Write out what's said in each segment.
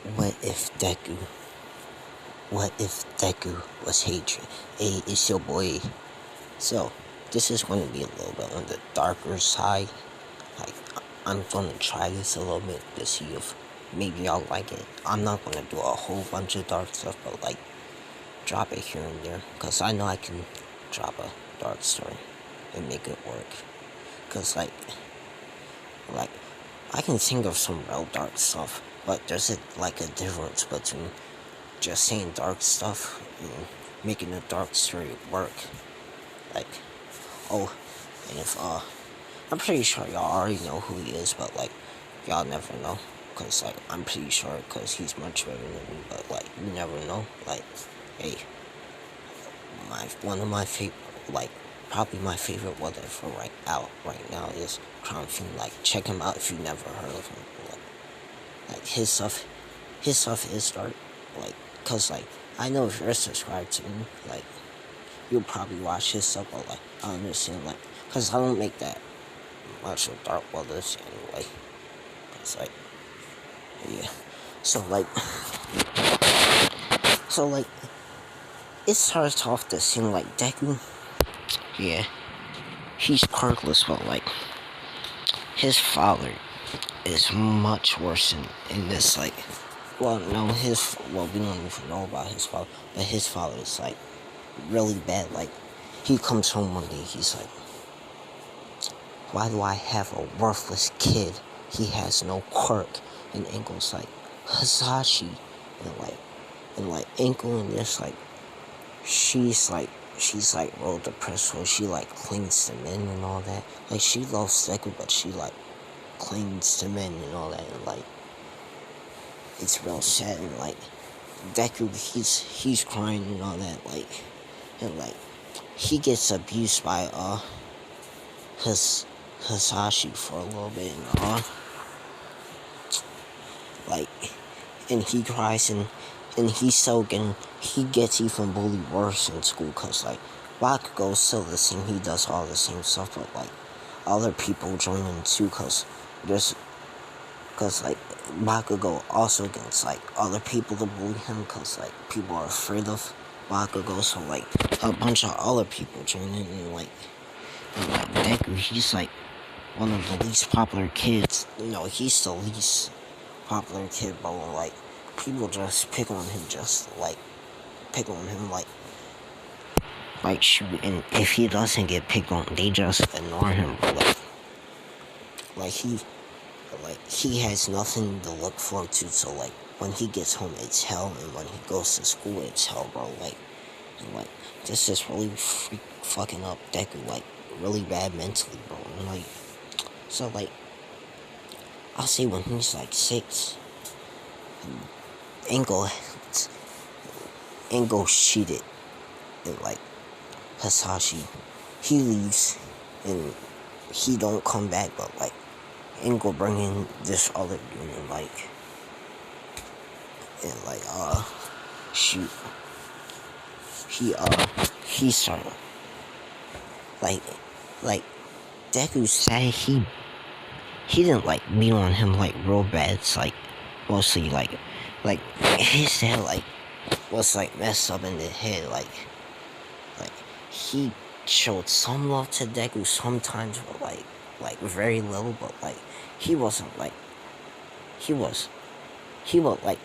What if Deku? What if Deku was hatred? Hey, it's your boy. So, this is going to be a little bit on the darker side. Like, I'm going to try this a little bit to see if maybe I'll like it. I'm not going to do a whole bunch of dark stuff, but like, drop it here and there. Because I know I can drop a dark story and make it work. Because, like, I can think of some real dark stuff, but there's like a difference between just saying dark stuff and making a dark story work. Like, oh, and if I'm pretty sure y'all already know who he is, but like, y'all never know, cause like I'm pretty sure, cause he's much better than me, but like you never know. Like, hey, one of my favorite, like probably my favorite what for right out right now is Crown Fiend. Like, check him out if you never heard of him. Like his stuff is dark. Like, cause like I know if you're subscribed to me, like you'll probably watch his stuff, but like I understand, like, cause I don't make that much of dark weathers anyway. Cause like, yeah. So like, so like, it starts off the scene like Deku. Yeah, he's quirkless, but like his father is much worse in this. Like, well, no, we don't even know about his father, but his father is like really bad. Like, he comes home one day, he's like, why do I have a worthless kid? He has no quirk. And Ankle's like, Hasashi. And Ankle and this, like, she's like real depressed, so she like clings to men and all that. Like, she loves Deku, but she like clings to men and all that, and like it's real sad. And like Deku, he's crying and all that, like, and like he gets abused by his Hasashi for a little bit, and like, and he cries, and he gets even bullied worse in school, cause like Bakugo's still the same, he does all the same stuff, but like other people join in too, cause like Bakugo also gets like other people to bully him, cause like people are afraid of Bakugo, so like a bunch of other people join in, and like Deku, he's like one of the least popular kids. No, he's the least popular kid, but like people just pick on him, like shoot, and if he doesn't get picked on, they just ignore him, bro. Like he has nothing to look forward to, so like when he gets home it's hell, and when he goes to school it's hell, bro. Like, and like this is really fucking up Deku, like really bad mentally, bro. And like, so like I'll say when he's like 6, Angle cheated, and like Hasashi, he leaves and he don't come back, but like Angle bring in this other dude, and like shoot, he started like Deku said he didn't like beat on him like real bad. It's like mostly like his head like was like messed up in the head, like he showed some love to Deku sometimes, but like very little, but like he wasn't like he would like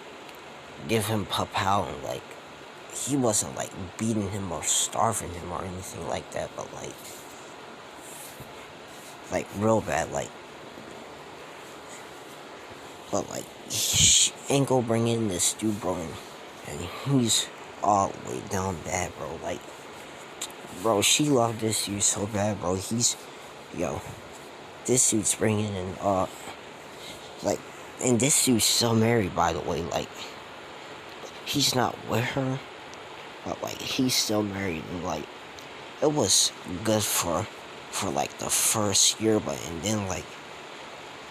give him papao, and like he wasn't like beating him or starving him or anything like that, but like real bad, like, but like Ankle bring in this dude, bro, and he's all the way down bad, bro. Like, bro, she loved this dude so bad, bro. This dude's bringing in like, and this dude's still married, by the way. Like, he's not with her, but like he's still married, and like it was good for like the first year, but and then like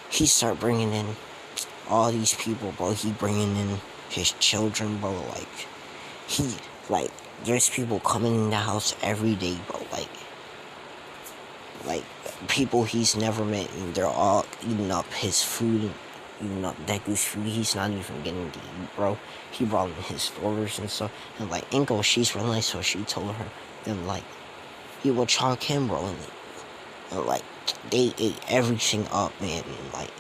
he started bringing in all these people, bro. He bringing in his children, bro. Like there's people coming in the house every day, bro. Like people he's never met, and they're all eating up his food even up Deku's food. He's not even getting to eat, bro. He brought in his stores and stuff. And like Inko, she's real nice, so she told her then like he would chalk him, bro. And like they ate everything up, man. And like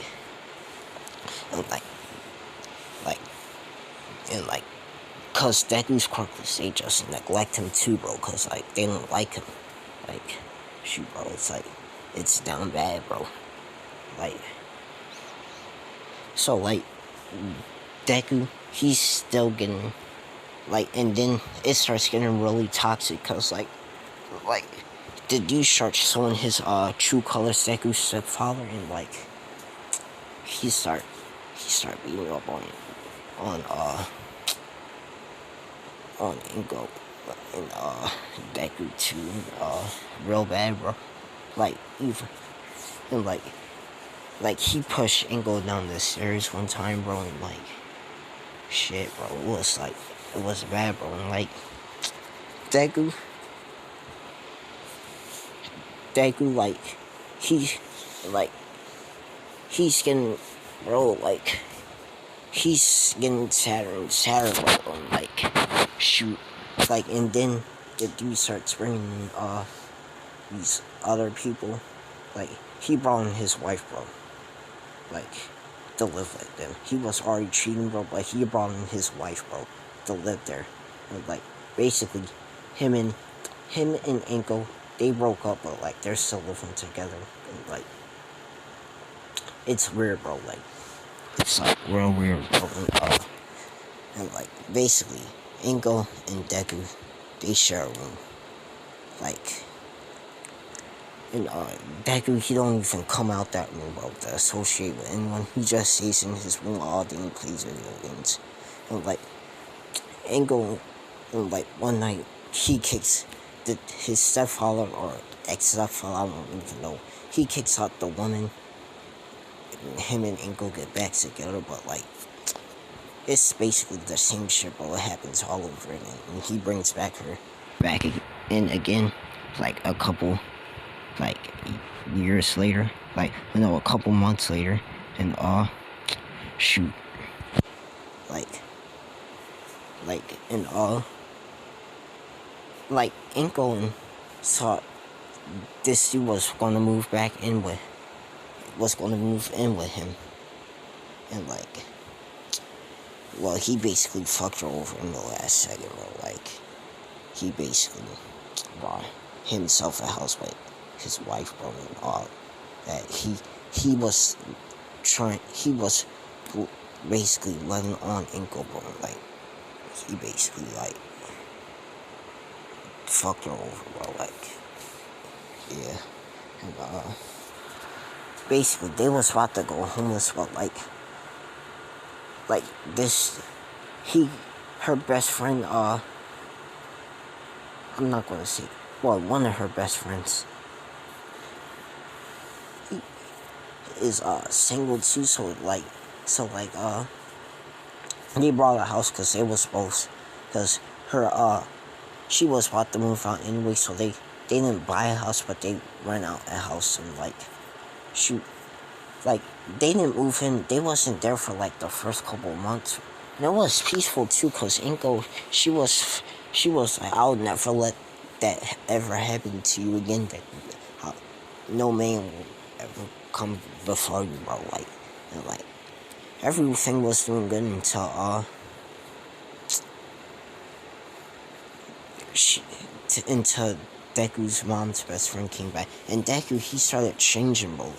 and like cause Deku's quirkless, they just neglect him too, bro. Cause like they don't like him. Like shoot, bro. It's like it's down bad, bro. Like so like Deku, he's still getting like, and then it starts getting really toxic because like the dude starts showing his true colors, Deku's stepfather, and like he start beating up on on Ingo and Deku too, real bad, bro. Like even and like he pushed Ingo down the stairs one time, bro, and like shit, bro, it was bad, bro. And like Deku, like like he's getting, bro, like he's getting sadder and sadder, bro. And like shoot, like, and then the dude starts bringing these other people. Like he brought in his wife, bro. Like to live with them. He was already cheating, bro, but he brought in his wife, bro, to live there. And like basically, him and Inko, they broke up, but like they're still living together. And like it's weird, bro. Like it's like real weird, bro. And like basically, Inko and Deku, they share a room. Like. And Deku, he don't even come out that room, bro, to associate with anyone. He just stays in his room all day and plays video games. And like, Ango, and like one night, he kicks his stepfather or ex-stepfather, I don't even know. He kicks out the woman. And him and Ango get back together, but like, it's basically the same shit, bro. It happens all over again. And he brings back her back in again, like a couple. Like years later, like a couple months later, and shoot, like and like Inko saw this dude was gonna move in with him, and like, well, he basically fucked her over in the last second, bro. Like he basically bought himself a house with his wife, bro, and all that. He was basically letting on Inko, bro. Like he basically like fucked her over, bro. Like yeah, and basically they was about to go homeless, but like this, her best friend, I'm not gonna say, well, one of her best friends is single too, so they brought a house because they was both, because her she was about to move out anyway, so they didn't buy a house, but they rent out a house. And like shoot, like they didn't move in, they wasn't there for like the first couple of months, and it was peaceful too, because Inko, she was like, I'll never let that ever happen to you again, that no man will ever come before you, bro. Like, and like everything was doing good until until Deku's mom's best friend came back, and Deku, he started changing, bro.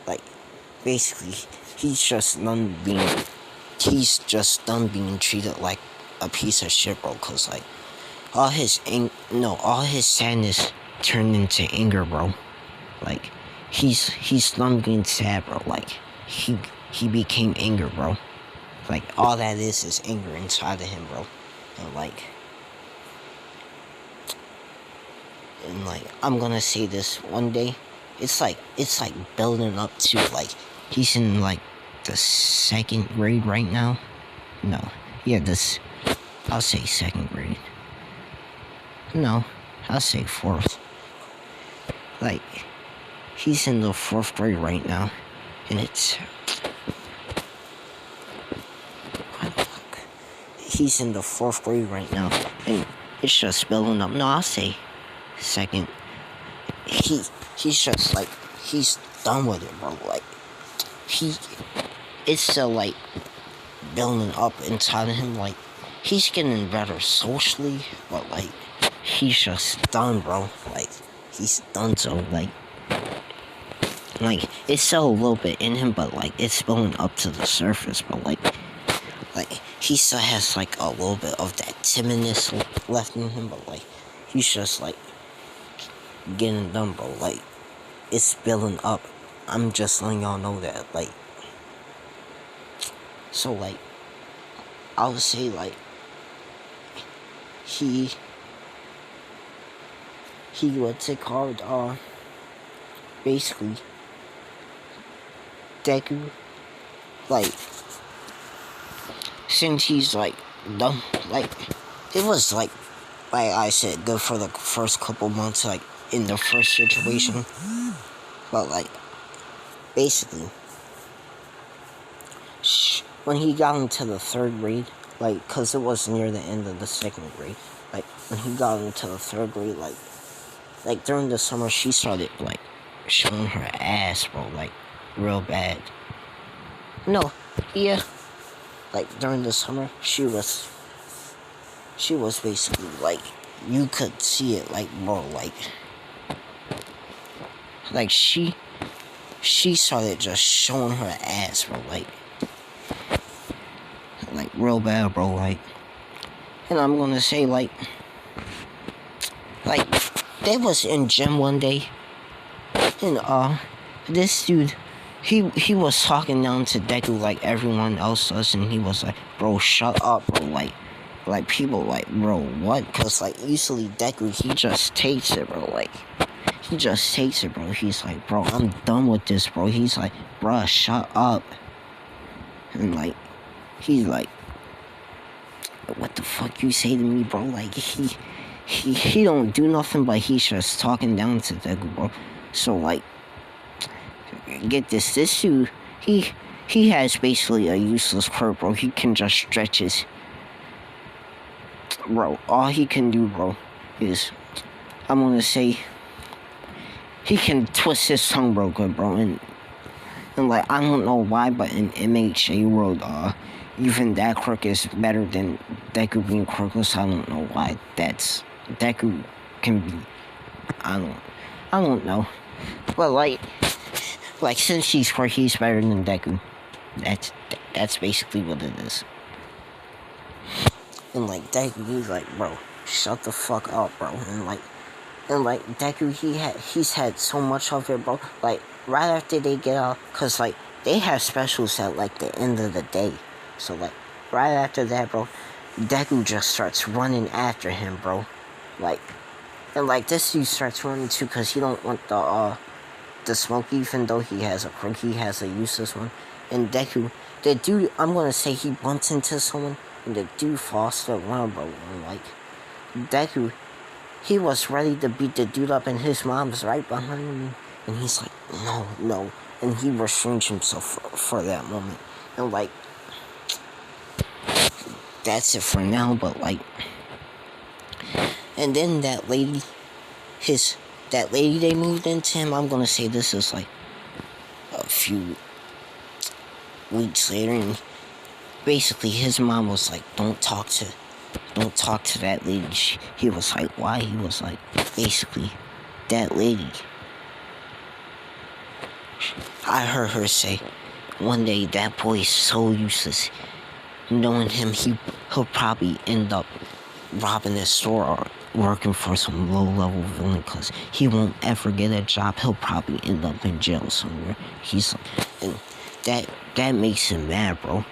Like basically he's just done being treated like a piece of shit, bro. Cause like all his sadness turned into anger, bro. Like he's done being sad, bro. Like he became anger, bro. Like all that is anger inside of him, bro. And like I'm gonna say this one day, it's like building up to, like, he's in like the 2nd grade right now. No, yeah, I'll say 2nd grade. No, I'll say 4th. Like he's in the 4th grade right now, and he's in the 4th grade right now, and it's just building up. No, I'll say 2nd. He's just like, he's done with it, bro. Like, it's still like building up inside of him. Like, he's getting better socially, but like, he's just done, bro. Like, he's done. So like it's still a little bit in him, but like it's building up to the surface, bro. Like he still has like a little bit of that timidness left in him, but like he's just like getting done, bro. Like, it's building up. I'm just letting y'all know that. Like, so like I would say like he would take hard basically Deku, like, since he's like done, like, it was like I said, good for the first couple months, like in the first situation, but like basically when he got into the 3rd grade, like, cause it was near the end of the 2nd grade, like when he got into the 3rd grade, like during the summer, she started like showing her ass, bro, like real bad. No, yeah, like during the summer, she was basically like, you could see it, like, bro, like she started just showing her ass, bro, like real bad, bro, like, and I'm gonna say like they was in gym one day, and this dude, he was talking down to Deku like everyone else does, and he was like, bro, shut up, bro, like people like, bro, what? Cause like usually Deku, he just takes it, bro, like he just takes it, bro. He's like, bro, I'm done with this, bro. He's like, bro, shut up. And like, he's like, what the fuck you say to me, bro? Like, he don't do nothing, but he's just talking down to Deku, bro. So like, get this dude, he has basically a useless quirk, bro. He can just stretch his, bro. All he can do, bro, is, I'm gonna say, he can twist his tongue, bro, good, bro, and like, I don't know why, but in MHA world, even that quirk is better than Deku being quirkless. I don't know why that's, Deku can be, I don't know, but like since he's quirky, he's better than Deku. That's basically what it is. And like Deku, he's like, bro, shut the fuck up, bro, and like Deku, he's had so much of it, bro. Like, right after they get out, cause like they have specials at like the end of the day, so like right after that, bro, Deku just starts running after him, bro. Like, and like this dude starts running too, cause he don't want the smoke, even though he has a quirk, he has a useless one. And Deku, the dude, I'm gonna say he bumps into someone, and the dude falls to the ground, bro. And like Deku, he was ready to beat the dude up, and his mom's right behind me, and he's like, no, and he restrained himself for that moment. And like, that's it for now, but like, and then that lady they moved into him, I'm gonna say this is like a few weeks later, and basically his mom was like, don't talk to that lady. He was like, why? He was like, basically, that lady, I heard her say one day, that boy is so useless. Knowing him, he'll probably end up robbing a store or working for some low-level villain, because he won't ever get a job. He'll probably end up in jail somewhere. He's like, and that makes him mad, bro.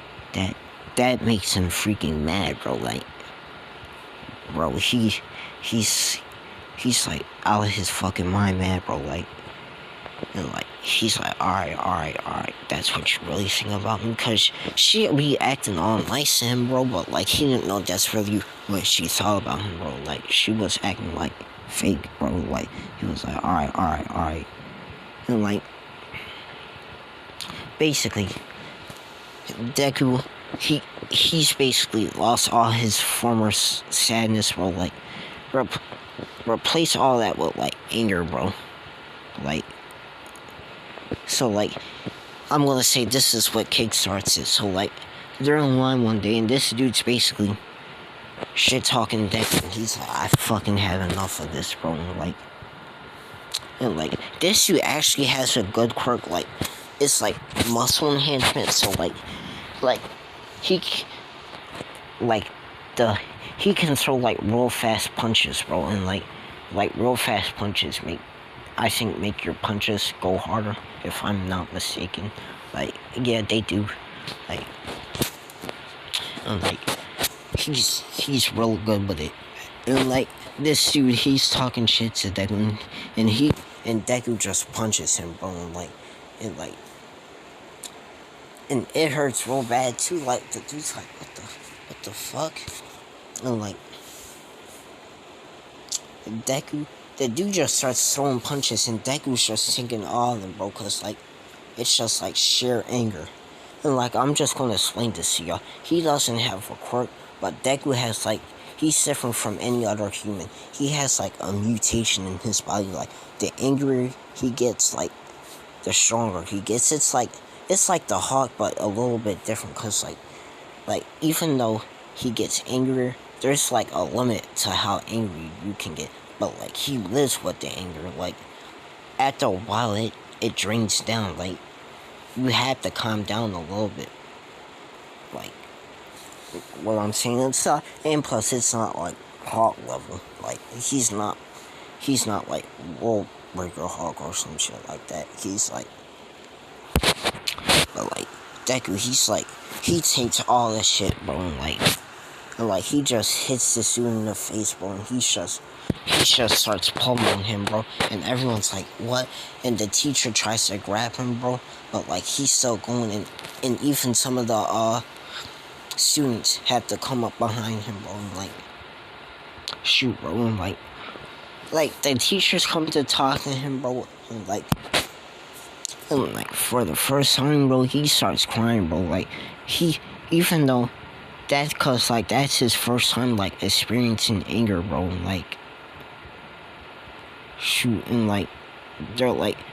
That makes him freaking mad, bro. Like, bro, he's like out of his fucking mind, man, bro. Like, and like, he's like, alright, that's what you really think about me, because she be acting all nice to him, bro, but like, he didn't know that's really what she thought about him, bro. Like, she was acting like fake, bro. Like, he was like, alright, and like, basically, Deku he's basically lost all his former sadness, bro. Like, replace all that with like anger, bro. Like, so like, I'm gonna say this is what kickstarts it. So like, they're in line one day, and this dude's basically shit talking Deku, and he's like, I fucking have enough of this, bro. And like, this dude actually has a good quirk, like, it's like muscle enhancement. So like he he can throw like real fast punches, bro, and like real fast punches make your punches go harder, if I'm not mistaken. Like, yeah, they do. Like, and like, he's real good with it. And like, this dude, he's talking shit to Deku, and Deku just punches him, bro. And it hurts real bad too. Like, the dude's like, what the fuck? And like, the dude just starts throwing punches, and Deku's just sinking all of them, bro. Cause like, it's just like sheer anger. And like, I'm just gonna explain this to y'all. He doesn't have a quirk, but Deku has like, he's different from any other human. He has like a mutation in his body. Like, the angrier he gets, like, the stronger he gets. It's like the Hawk, but a little bit different. Cause like even though he gets angrier, there's like a limit to how angry you can get. But like, he lives with the anger. Like, after a while, it drains down. Like, you have to calm down a little bit. Like, what I'm saying, and plus it's not like Hawk level. Like, he's not like World Breaker Hawk or some shit like that. He's like, but like, Deku, he's like, he takes all that shit, bro, and like, he just hits this dude in the face, bro, and he just starts pummeling him, bro, and everyone's like, what? And the teacher tries to grab him, bro, but like, he's still going, and even some of the students have to come up behind him, bro, and like, shoot, bro, and like the teachers come to talk to him, bro, and like, for the first time, bro, he starts crying, bro. Like, even though that's cause like, that's his first time like experiencing anger, bro, and like, shoot, and like,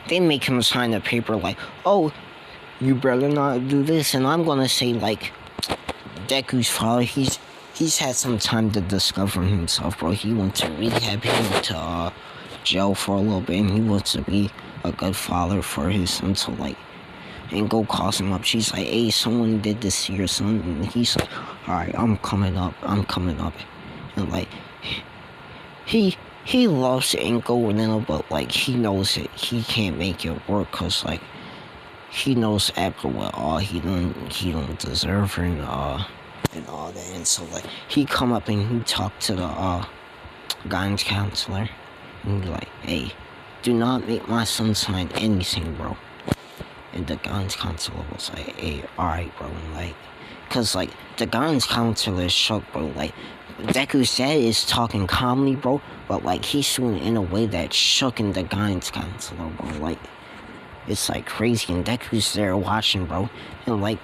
they make him sign a paper like, oh, you better not do this. And I'm gonna say, like, Deku's father, he's had some time to discover himself, bro. He went to rehab, he went to jail for a little bit, and he wants to be a good father for his son. So like, and go calls him up. She's like, hey, someone did this to your son, and he's like, alright, I'm coming up. And like, he loves Inko now, but like, he knows that he can't make it work, cause like, he knows after what all he don't deserve her, and all that. And so like, he come up and he talk to the guidance counselor, and be like, hey, do not make my son sign anything, bro. And the guidance counselor was like, hey, alright, bro. And like, cause like, the guidance counselor is shocked, bro. Like, Deku's dad is talking calmly, bro, but like, he's doing it in a way that's shooking the guidance counselor, bro. Like, it's like crazy, and Deku's there watching, bro. And like,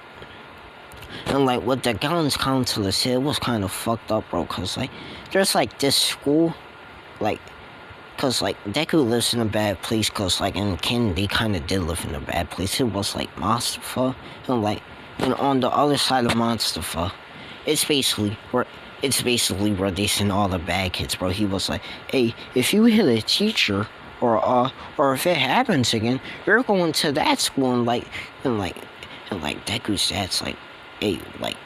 what the guidance counselor said was kind of fucked up, bro. Cause like, there's like this school, like, cause like, Deku lives in a bad place. Cause like, in Ken, they kind of did live in a bad place. It was like Mustafa, and like, and on the other side of Mustafa, it's basically where they send all the bad kids, bro. He was like, hey, if you hit a teacher, or if it happens again, you're going to that school. And Deku's dad's like, hey, like,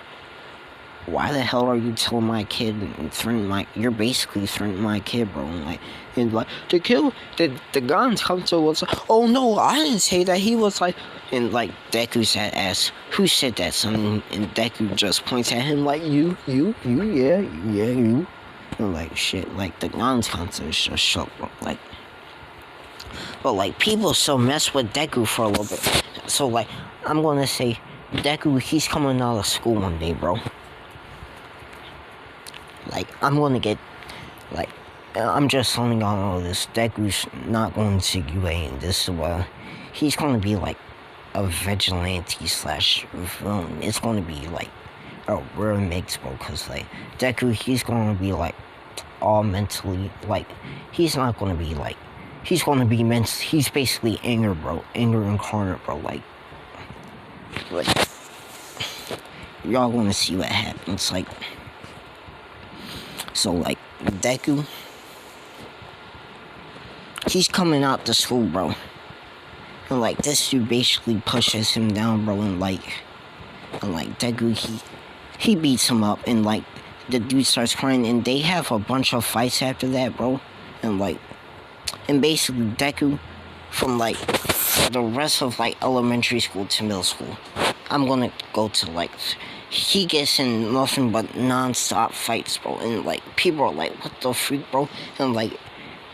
why the hell are you telling my kid and threatening you're basically threatening my kid, bro? And like, the guns counselor was like, oh no, I didn't say that. He was like, and like, Deku's dad asks, who said that, son? And Deku just points at him like, you, yeah, you. And like, shit, like, the guns counselor is just shocked, bro. Like, but like, people still mess with Deku for a little bit. So like, I'm gonna say, Deku, he's coming out of school one day, bro. Like, I'm gonna get, like, I'm just telling y'all all this. Deku's not going to UA, and this is he's gonna be like a vigilante / villain. It's gonna be like, bro, real mix, bro, cause like Deku, he's gonna be like all mentally, like he's not gonna be like, he's gonna be he's basically anger, bro, anger incarnate, bro, like y'all gonna see what happens, like, so like Deku, he's coming out to school, bro, and like this dude basically pushes him down, bro, and like Deku, he beats him up, and like the dude starts crying, and they have a bunch of fights after that, bro, and like, and basically Deku, from like the rest of like elementary school to middle school, I'm gonna go to like, he gets in nothing but non-stop fights, bro, and like people are like, what the freak, bro, and like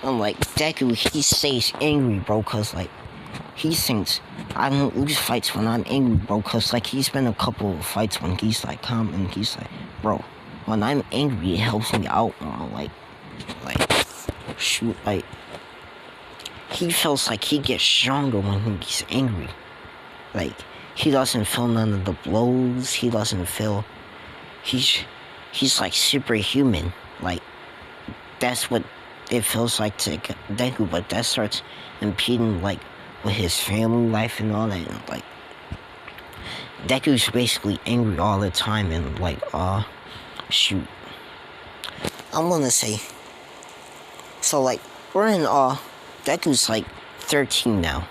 Deku, he stays angry, bro, cause like he thinks I don't lose fights when I'm angry, bro, cause like he's been a couple of fights when he's like calm, and he's like, bro, when I'm angry it helps me out more, like shoot, like he feels like he gets stronger when he's angry, like he doesn't feel none of the blows, he doesn't feel, he's like superhuman, like that's what it feels like to Deku, but that starts impeding like with his family life and all that, and like Deku's basically angry all the time, and like shoot, I'm gonna say, so like we're in Deku's like 13 now,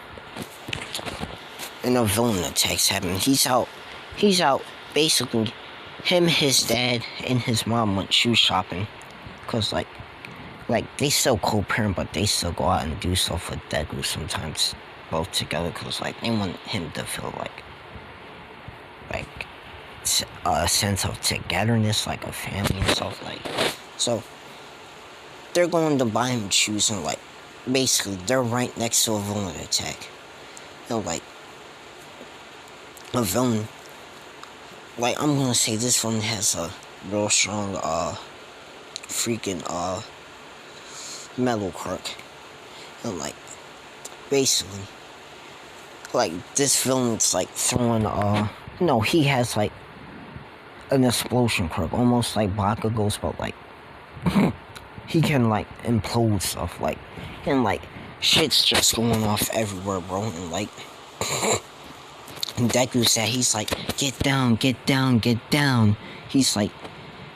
and a villain attacks him. He's out basically, him, his dad, and his mom went shoe shopping, cause like they still co-parent, but they still go out and do stuff with Deku sometimes, both together, cause like they want him to feel like a sense of togetherness, like a family and stuff, like, so they're going to buy him shoes, and like basically they're right next to a villain attack, and like a villain, like I'm gonna say this villain has a real strong freaking metal quirk, and like basically like this villain's like throwing no, he has like an explosion quirk, almost like Bakugo's, but like he can like implode stuff, like, and like shit's just going off everywhere, bro, and like Deku said, he's like, get down, get down, get down. He's like,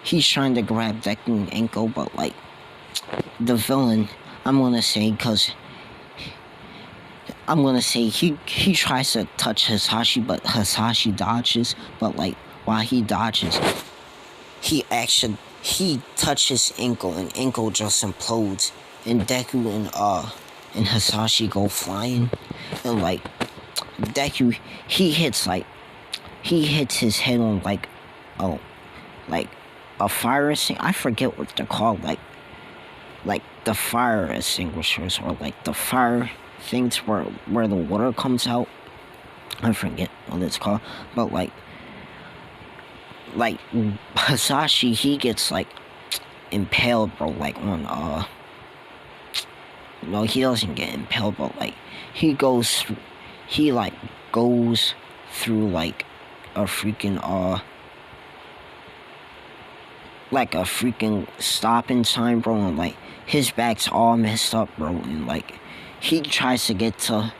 he's trying to grab Deku's ankle, but like the villain, I'm gonna say he tries to touch Hisashi, but Hisashi dodges, but like while he dodges, he touches ankle, and ankle just implodes, and Deku and Hisashi go flying, and like Deku, he hits his head on like a fire extinguisher. I forget what they're called, like the fire extinguishers, or like the fire things where the water comes out. I forget what it's called, but like Hisashi, he gets like impaled, bro, like on no, he doesn't get impaled, but like he goes through like a freaking like a freaking stopping sign, bro, and like his back's all messed up, bro, and like he tries to get to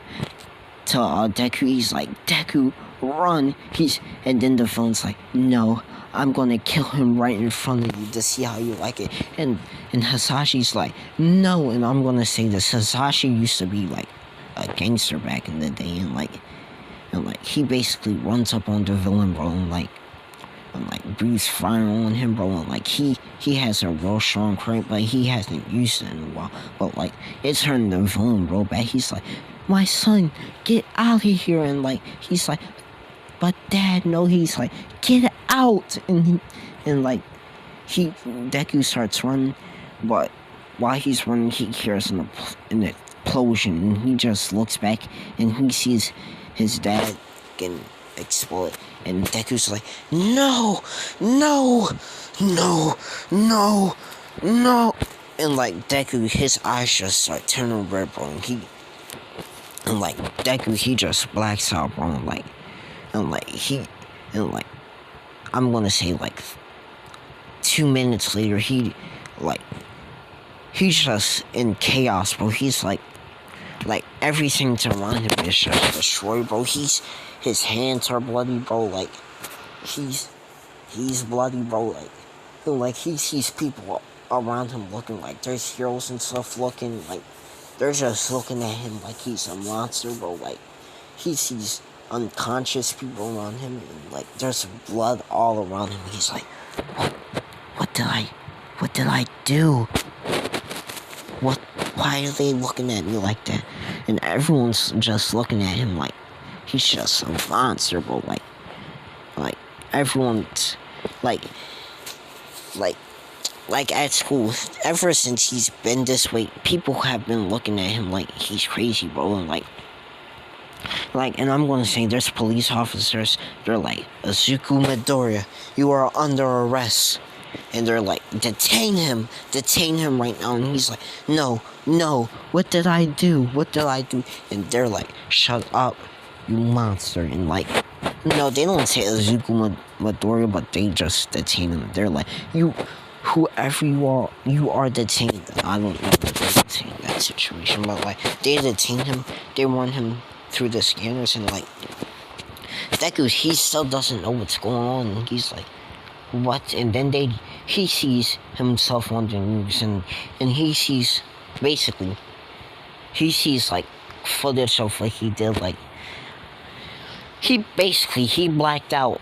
Deku. He's like, Deku, run. And then the villain's like, no, I'm gonna kill him right in front of you to see how you like it. And Hisashi's like, no. And I'm gonna say this, Hisashi used to be like a gangster back in the day, and like he basically runs up on the villain, bro, and like breathes fire on him, bro, and like he has a real strong crank, but he hasn't used it in a while, but like it's turning the villain, bro, back. He's like, my son, get out of here, and like he's like, but dad, no. He's like, get out, and like Deku starts running, but while he's running, he hears an explosion, and he just looks back, and he sees his dad getting explode, and Deku's like, no, and like Deku, his eyes just start turning red, bro, and like Deku, he just blacks out, bro, and I'm gonna say like 2 minutes later, he's just in chaos, bro. He's like everything around him is just destroyed, bro. His hands are bloody, bro. Like he's bloody, bro. Like he sees people around him looking like there's heroes and stuff looking like they're just looking at him like he's a monster, bro. Like he sees unconscious people around him and like there's blood all around him. He's like, what did I do? Why are they looking at me like that? And everyone's just looking at him like he's just a monster, bro. Like everyone's like at school, ever since he's been this way, people have been looking at him like he's crazy, bro. And and I'm gonna say there's police officers, they're like, Izuku Midoriya, you are under arrest. And they're like, detain him right now. And he's like, no, what did I do? And they're like, shut up, you monster. And like, no, they don't say Izuku Midoriya, but they just detain him. They're like, whoever you are detained. I don't know what they're detained in that situation, but like, they detain him, they run him through the scanners, and like, Deku, he still doesn't know what's going on, and he's like, what? And then he sees himself on the news, and he sees like footage of what he did. Like he blacked out,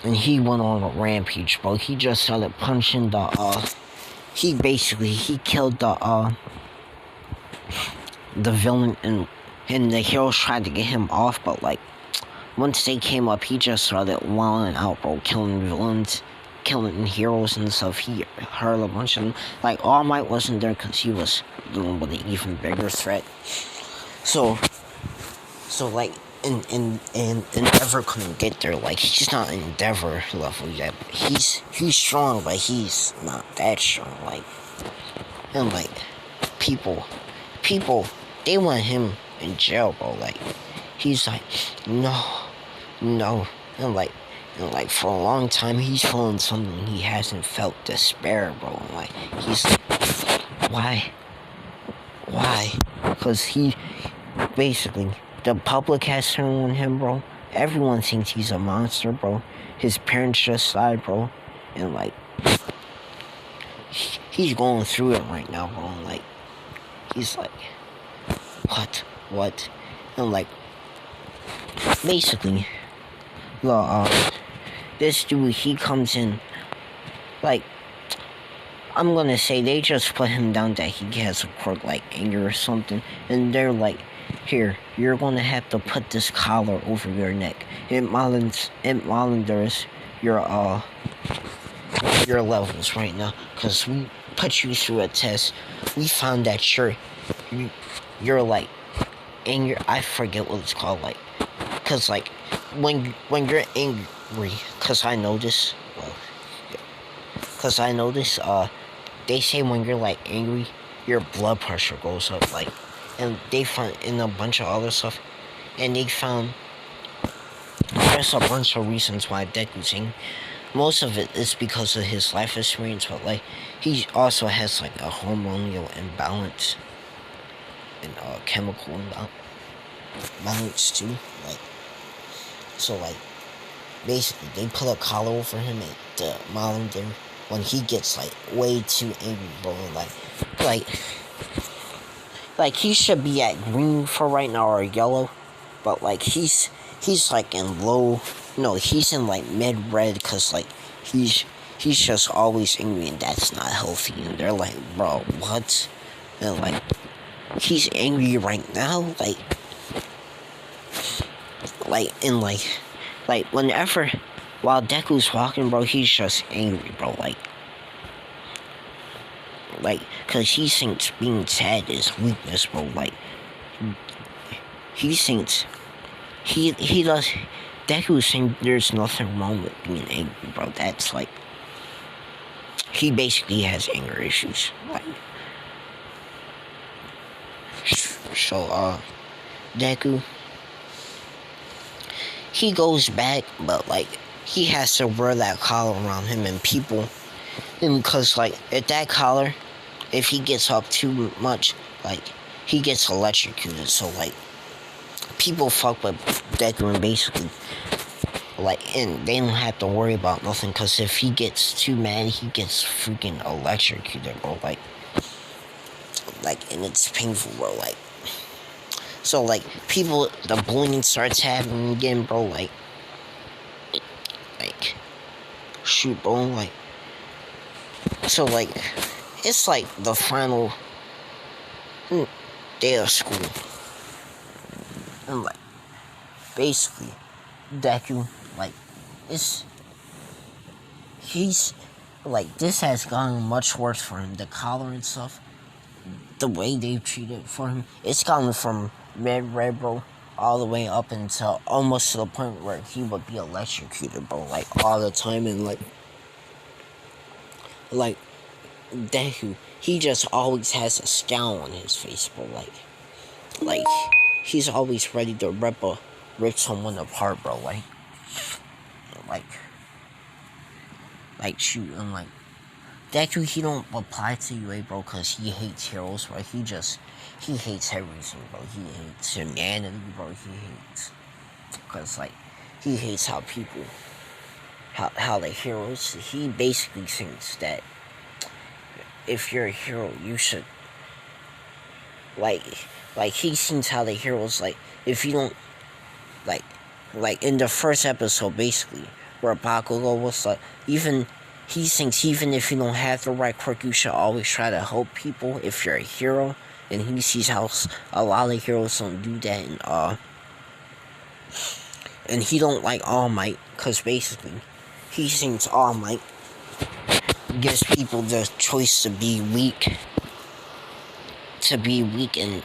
and he went on a rampage, bro. He just started punching he killed the villain, and the heroes tried to get him off, but like once they came up, he just started wilding out, bro, killing villains, killing heroes and stuff. He hurt a bunch of them. Like, All Might wasn't there because he was dealing with an even bigger threat. So like, and Endeavor couldn't get there. Like, he's not Endeavor level yet. He's strong, but he's not that strong. Like, and like, people, they want him in jail, bro. Like, he's like, no. And like for a long time, he's feeling something he hasn't felt, despair, bro. And like, he's like, why? Because he, basically, the public has turned on him, bro. Everyone thinks he's a monster, bro. His parents just died, bro. And like, he's going through it right now, bro. And like, he's like, what? And like, basically, this dude, he comes in, like, I'm gonna say they just put him down that he has a quirk like anger or something, and they're like, here, you're gonna have to put this collar over your neck. It monitors your levels right now, because we put you through a test. We found that you're like anger. I forget what it's called, like, cause like when you're angry, cause I know this. They say when you're like angry, your blood pressure goes up, like, and they found in a bunch of other stuff, and they found there's a bunch of reasons why Deku's angry. Most of it is because of his life experience, but like, he also has like a hormonal imbalance and chemical imbalance too. Like, so like, basically they put a collar over him at the monitor when he gets like way too angry, bro. Like he should be at green for right now, or yellow, but like he's like in low. No, he's in like mid red, cause like he's just always angry, and that's not healthy. And they're like, bro, what? And like, he's angry right now, like whenever, while Deku's walking, bro, he's just angry, bro. Like, cause he thinks being sad is weakness, bro. Like, he thinks Deku saying there's nothing wrong with being angry, bro. That's like, he basically has anger issues. Like, so Deku, he goes back, but like he has to wear that collar around him, and people, and because like at that collar, if he gets up too much, like he gets electrocuted. So like people fuck with Deku and basically like, and they don't have to worry about nothing, because if he gets too mad, he gets freaking electrocuted, bro. Like, and it's painful, bro. Like, so like people, the bullying starts happening again, bro. Like shoot, bro. Like, so like it's like the final day of school, and like basically Deku, like, he's like, this has gotten much worse for him. The collar and stuff, the way they've treated for him, it's gotten from red, bro, all the way up until almost to the point where he would be electrocuted, bro, like all the time. And like Deku, he just always has a scowl on his face, bro. Like he's always ready to rip someone apart, bro. Like shoot, and like Deku, he don't reply to UA, bro, because he hates heroes, bro. He hates everything, bro. He hates humanity, bro. Because like he hates how people, how the heroes. He basically thinks that if you're a hero, you should like he sees how the heroes, like, if you don't like in the first episode, basically, where Bakugo was like, he thinks even if you don't have the right quirk, you should always try to help people if you're a hero. And he sees how a lot of heroes don't do that, and he don't like All Might, because basically he thinks All Might gives people the choice to be weak, and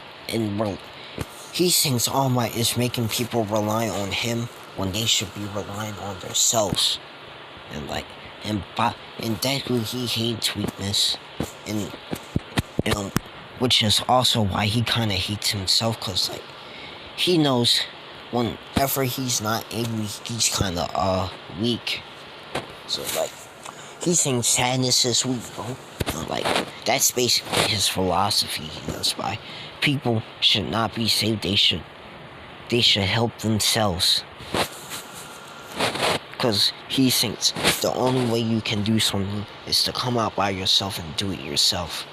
he thinks All Might is making people rely on him when they should be relying on themselves. And like, and Deku, he hates weakness, and which is also why he kind of hates himself, because like he knows whenever he's not angry, he's kind of weak. So like he thinks sadness is weak, bro. And, like, that's basically his philosophy. He knows why people should not be saved. They should help themselves. Because he thinks the only way you can do something is to come out by yourself and do it yourself.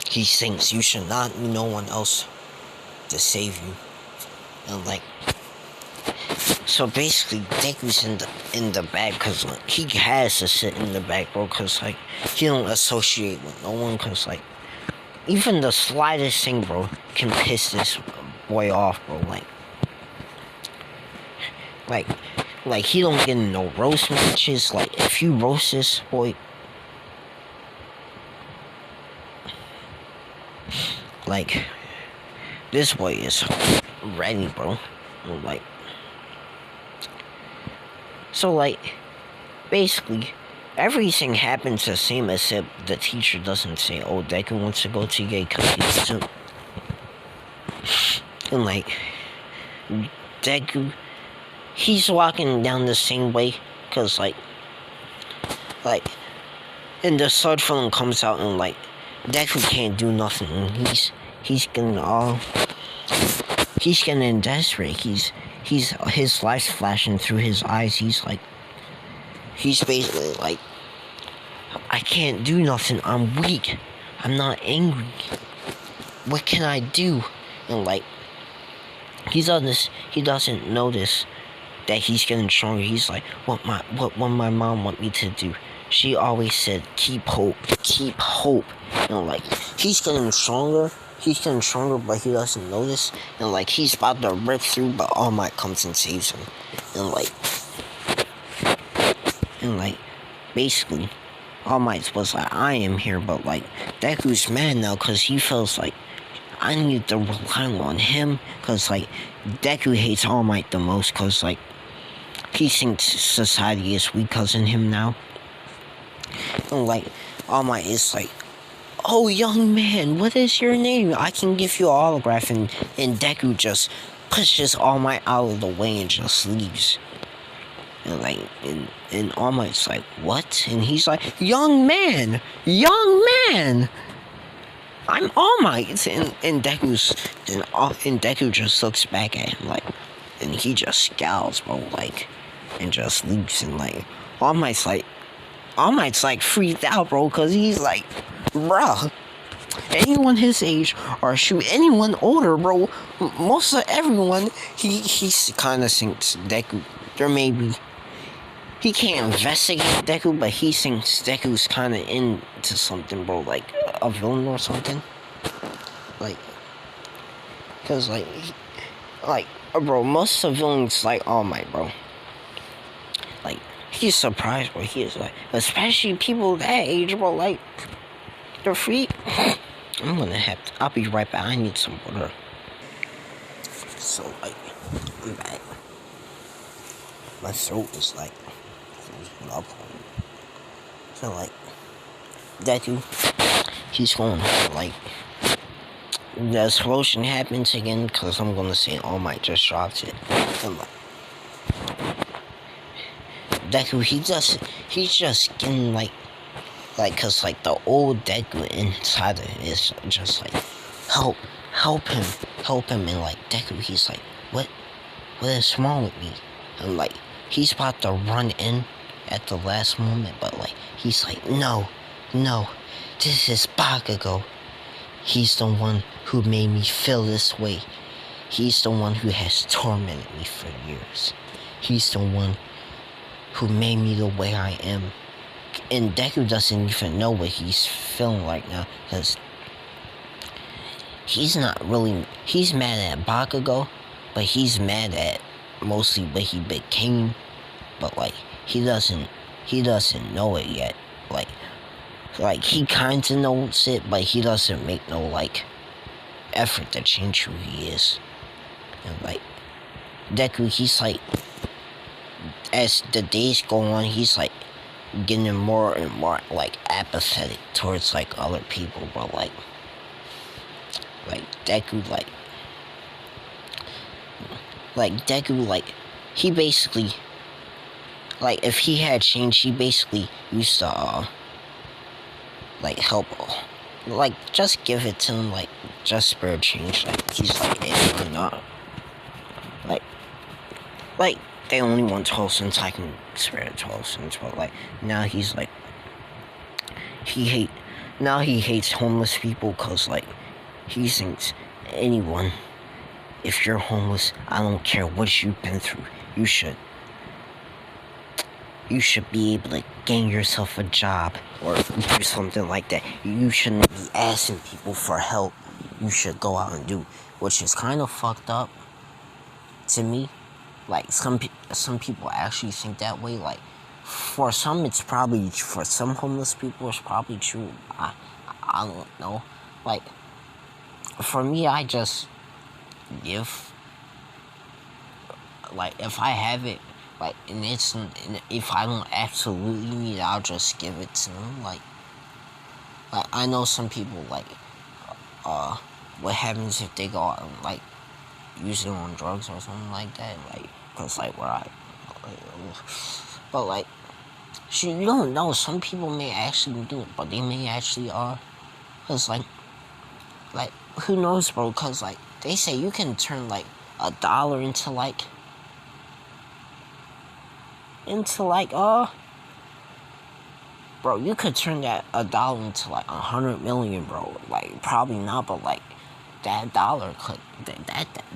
He thinks you should not need no one else to save you. And like, so basically Deku's in the back, because like, he has to sit in the back, bro, because like he don't associate with no one, because like even the slightest thing, bro, can piss this boy off, bro. Like he don't get in no roast matches. Like, if you roast this boy, like, this boy is ready, bro. Like, so like basically everything happens the same, except the teacher doesn't say, oh, Deku wants to go to gay because and like Deku, he's walking down the same way, because like and the third film comes out, and like Deku can't do nothing, and he's getting desperate. His life's flashing through his eyes. He's basically like, I can't do nothing. I'm weak. I'm not angry. What can I do? And like, he doesn't notice that he's getting stronger. He's like, what my mom want me to do? She always said, keep hope. And like, he's getting stronger, but he doesn't notice. And like, he's about to rip through, but All Might comes and saves him. And like, basically, All Might was like, I am here, but like, Deku's mad now, because he feels like, I need to rely on him, because like, Deku hates All Might the most, because like, he thinks society is weak because of him now. And like, All Might is like, oh, young man, what is your name? I can give you an autograph. And Deku just pushes All Might out of the way and just leaves. And like, and All Might's like, what? And he's like, young man, I'm All Might. And Deku just looks back at him like, and he just scowls, bro, like, and just leaves. And like, All Might's like freaked out, bro, cause he's like, bruh, anyone his age, or shoot, anyone older, bro, most of everyone, he kind of thinks Deku, there may be, he can't investigate Deku, but he thinks Deku's kind of into something, bro, like a villain or something. Like, cause bro, most of villains like All Might, bro. Like, he's surprised, bro. He is like, especially people that age, bro. Like, they're free. I'll be right back. I need some water. So like, I'm back. My throat is like closing up. So like, Deku, he's going like, the explosion happens again, cause I'm gonna say All Might just dropped it. And like, Deku, he's just getting like, cause like the old Deku inside of it is just like, help him, and like Deku, he's like, what is wrong with me? And like, he's about to run in at the last moment, but like, he's like, no, this is Bakugo. He's the one who made me feel this way. He's the one who has tormented me for years. He's the one who made me the way I am. And Deku doesn't even know what he's feeling right now, because he's mad at Bakugo, but he's mad at mostly what he became, but like, he doesn't know it yet. Like he kinda knows it, but he doesn't make no like effort to change who he is. And like, Deku, he's like, as the days go on, he's like getting more and more like apathetic towards like other people, but like Deku, Deku, like, he basically, like, if he had changed, he basically used to like help, like, just give it to him, like, just spare change. Like, he's like, hey, not like they only want 12 cents, I can spare 12 cents, but like, now he's like, he hates homeless people, cause like, he thinks anyone, if you're homeless, I don't care what you've been through, you should be able to gain yourself a job or do something like that. You shouldn't be asking people for help. You should go out and do, which is kind of fucked up to me. Like, some people actually think that way. Like, for some, it's probably, for some homeless people, it's probably true. I don't know. Like, for me, I just give. Like, if I have it, like, and if I don't absolutely need it, I'll just give it to them. Like I know some people, like, what happens if they go out and, like, use it on drugs or something like that, like, cause, like, but, like, shit, you don't know, some people may actually do it, but they may actually are, cause, like, who knows, bro, cause, like, they say you can turn, like, $1 into, bro, you could turn that $1 into, like, 100 million, bro. Like, probably not, but, like, that $1 could,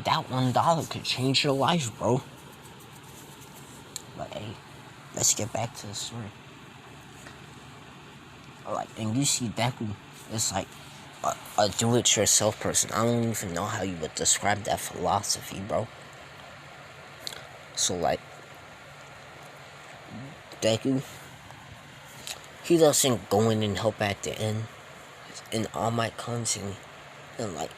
that $1 could change your life, bro. But, hey, let's get back to the story. Like, and you see Deku, it's like a do-it-yourself person. I don't even know how you would describe that philosophy, bro. So, like, Deku, he doesn't go in and help at the end, and All Might comes in, and like,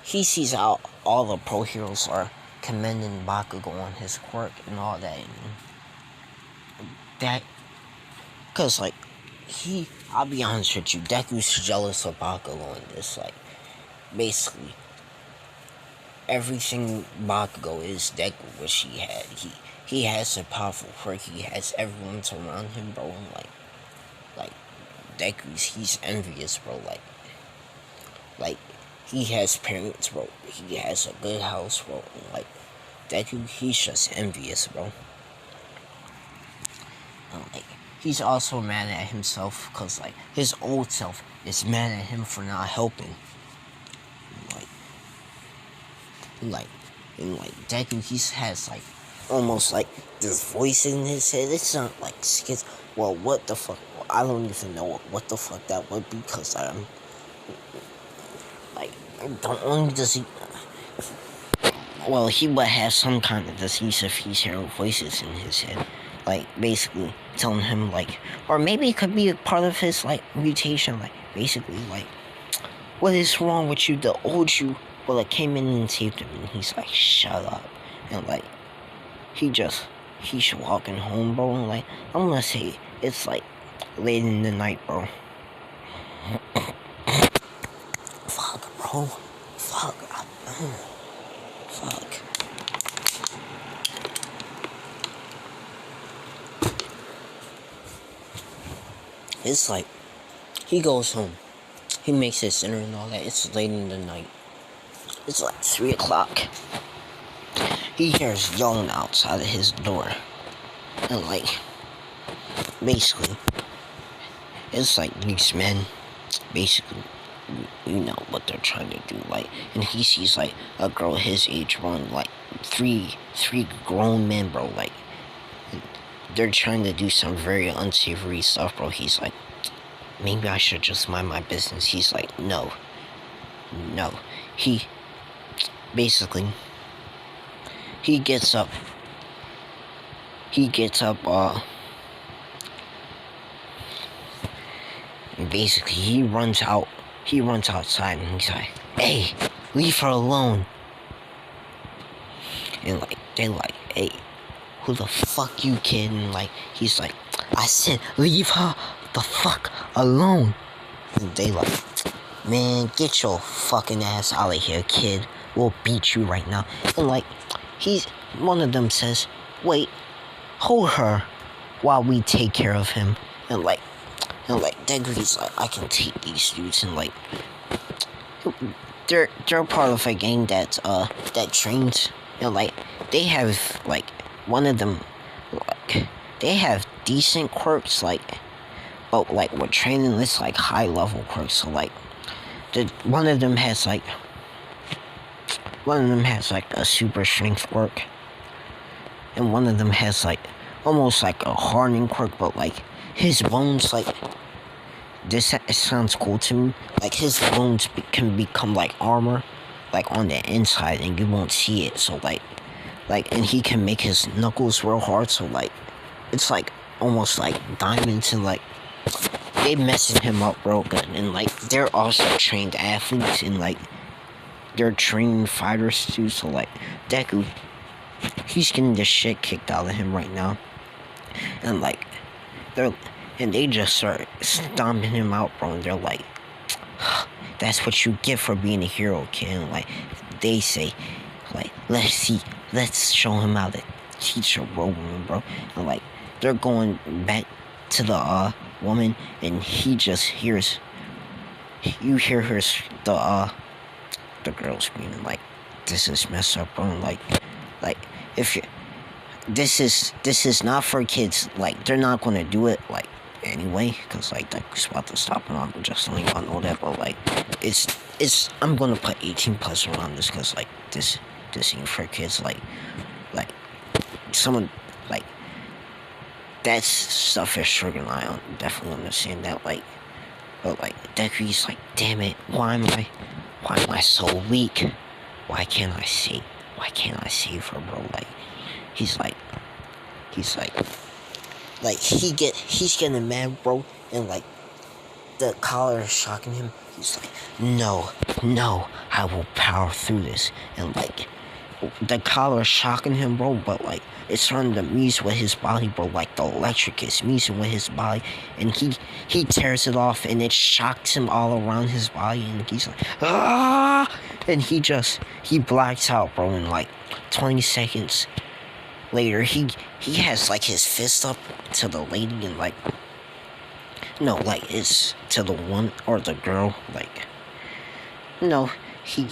he sees how all the pro heroes are commending Bakugo on his quirk and all that, and that, cause like, I'll be honest with you, Deku's jealous of Bakugo in this, like, basically, everything Bakugo is Deku wish he had. He has a powerful quirk. He has everyone around him, bro. And like Deku's, he's envious, bro. Like he has parents, bro. He has a good house, bro. And like Deku, he's just envious, bro. And like he's also mad at himself because like his old self is mad at him for not helping. Like Deku, he has like almost like this voice in his head. It's not like skits. Well, what the fuck? Well, I don't even know what the fuck that would be because I'm like the only disease. Well, he would have some kind of disease if he's hearing voices in his head, like basically telling him like, or maybe it could be a part of his like mutation, like basically like, what is wrong with you? The old you. Well, I came in and saved him, and he's like, shut up. And like, he's walking home, bro. And like, I'm gonna say, it's like late in the night, bro. Fuck, bro. Fuck. Fuck. It's like, he goes home. He makes his dinner and all that. It's late in the night. It's like 3 o'clock. He hears yelling outside of his door. And like, basically, it's like these men, basically, you know what they're trying to do. Like, and he sees like a girl his age run, like three grown men, bro. Like, they're trying to do some very unsavory stuff, bro. He's like, maybe I should just mind my business. He's like, no. Basically, he gets up, and basically he runs outside and he's like, hey, leave her alone. And like, they're like, hey, who the fuck you kid? And like, he's like, I said, leave her the fuck alone. And they like, man, get your fucking ass out of here, kid. We'll beat you right now. And like, one of them says, wait, hold her while we take care of him. And like Degu's like, I can take these dudes. And like, they're part of a gang that trains. And like, they have like, one of them, like, they have decent quirks, like, but like with training, it's like high level quirks. So like, one of them has like a super strength quirk, and one of them has like almost like a hardening quirk, but like his bones, like, this, it sounds cool to me, like his bones can become like armor, like on the inside, and you won't see it. So like and he can make his knuckles real hard, so like it's like almost like diamonds. And like, they messing him up real good. And like, they're also trained athletes, and like, they're trained fighters too. So like, Deku, he's getting the shit kicked out of him right now. And like, they just start stomping him out, bro. And they're like, that's what you get for being a hero, kid. And like, they say, like, let's show him how to teach a woman, bro. And like, they're going back to the woman, and he just hears, you hear her, the girl screaming like, this is messed up, bro. And like if you, this is not for kids. Like, they're not gonna do it like anyway, because like that's about to stop him. I'm just letting y'all know that. But like, it's I'm gonna put 18+ around this, because like this ain't for kids. Like someone, like, that's stuff is sugar, and I definitely understand that. Like, but like, Deku's like, damn it, why am I so weak? Why can't I save her, bro? Like, he's getting mad, bro. And like, the collar is shocking him. He's like, no, I will power through this. And like, the collar is shocking him, bro, but like it's starting to mess with his body, bro. Like the electric is messing with his body, and he tears it off, and it shocks him all around his body, and he's like, ah, and he blacks out, bro. In like 20 seconds later, he has like his fist up to the lady, and like, no, like it's to the one or the girl, like, no, he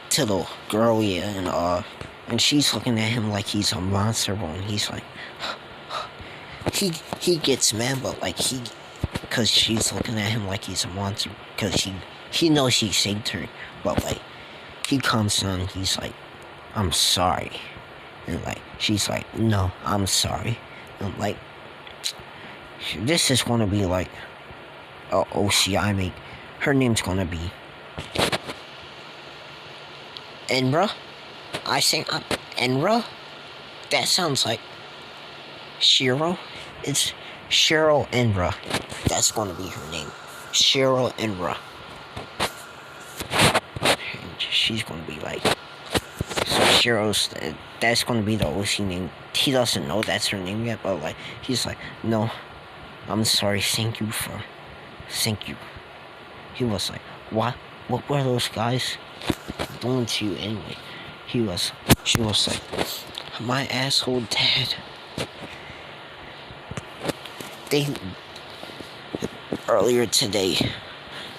to the girl, yeah, and she's looking at him like he's a monster, bro, and he's like, he gets mad, but like cause she's looking at him like he's a monster, cause he knows he saved her, but like, he comes down, he's like, I'm sorry, and like, she's like, no, I'm sorry, and like, this is gonna be like, OCI make, her name's gonna be Enra. I think Enra. That sounds like Shiro. It's Cheryl Enra. That's gonna be her name. Cheryl Enra. And she's gonna be like, so Cheryl's, that's gonna be the OC name. He doesn't know that's her name yet, but like, he's like, no, I'm sorry, thank you. He was like, what were those guys doing to you anyway? She was like, my asshole dad. Earlier today,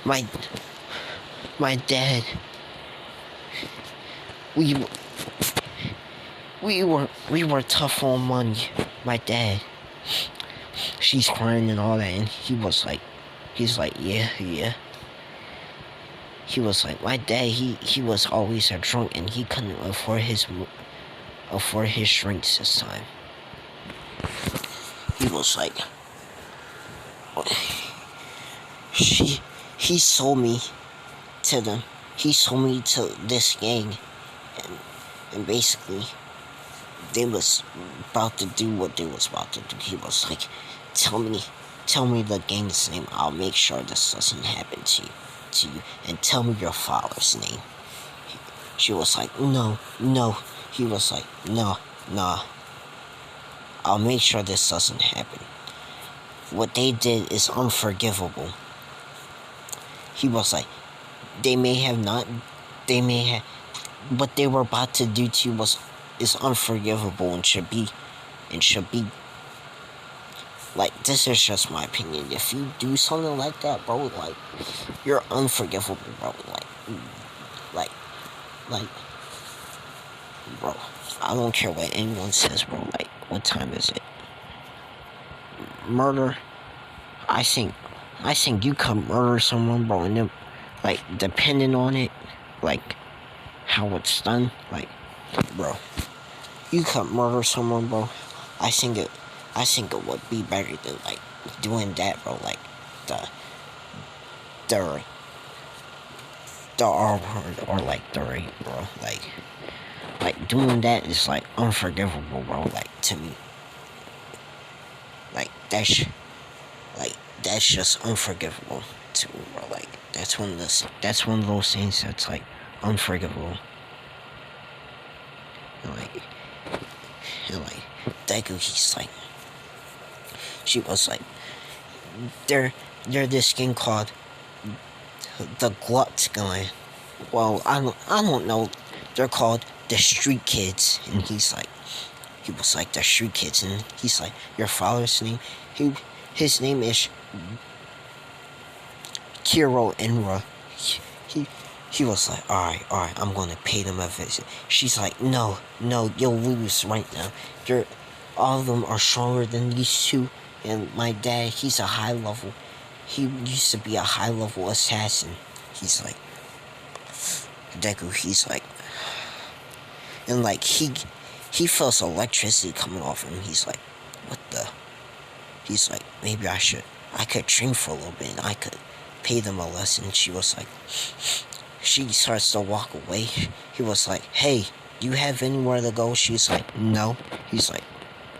my dad, we were tough on money. My dad, she's crying and all that, and he's like, yeah. He was like, my dad, he was always a drunk, and he couldn't afford his drinks this time. He was like, he sold me to them. He sold me to this gang, and basically, they was about to do what they was about to do. He was like, tell me the gang's name. I'll make sure this doesn't happen to you, and tell me your father's name. She was like, no. He was like, nah. I'll make sure this doesn't happen. What they did is unforgivable. He was like, what they were about to do to you is unforgivable and should be like, this is just my opinion. If you do something like that, bro, like, you're unforgivable, bro. Like, bro, I don't care what anyone says, bro. Like, what time is it? Murder. I think you could murder someone, bro, and then, like, depending on it, like, how it's done, like, bro, you could murder someone, bro. I think it would be better than, like, doing that, bro. Like, the R word, or like the rape, bro. Like doing that is like unforgivable, bro. Like, to me, like that's just unforgivable to me, bro. Like, that's one of those things that's like unforgivable. And like deku, he's like, she was like, they're this game called the Glut Guy. Well, I don't know. They're called the Street Kids, and he was like, the Street Kids, and he's like, your father's name? His name is Kiro Enra. He was like, alright, I'm gonna pay them a visit. She's like, no, you'll lose right now. All of them are stronger than these two, and my dad, he's a high level. He used to be a high level assassin. He's like, Deku, he's like, and like, he feels electricity coming off him. He's like, what the? He's like, maybe I could train for a little bit, and I could pay them a lesson. She was like, she starts to walk away. He was like, hey, you have anywhere to go? She's like, no. He's like,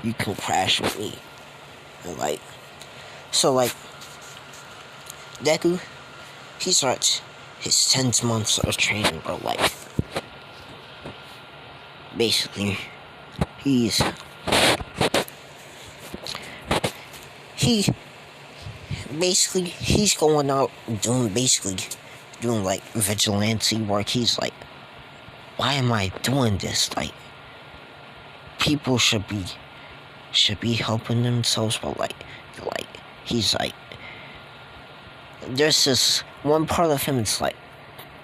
you can crash with me. And like, so like, Deku, he starts his 10th month of training, bro. Like, basically, he's going out doing like vigilante work. He's like, why am I doing this? Like, people should be helping themselves, but like he's like, there's this one part of him that's like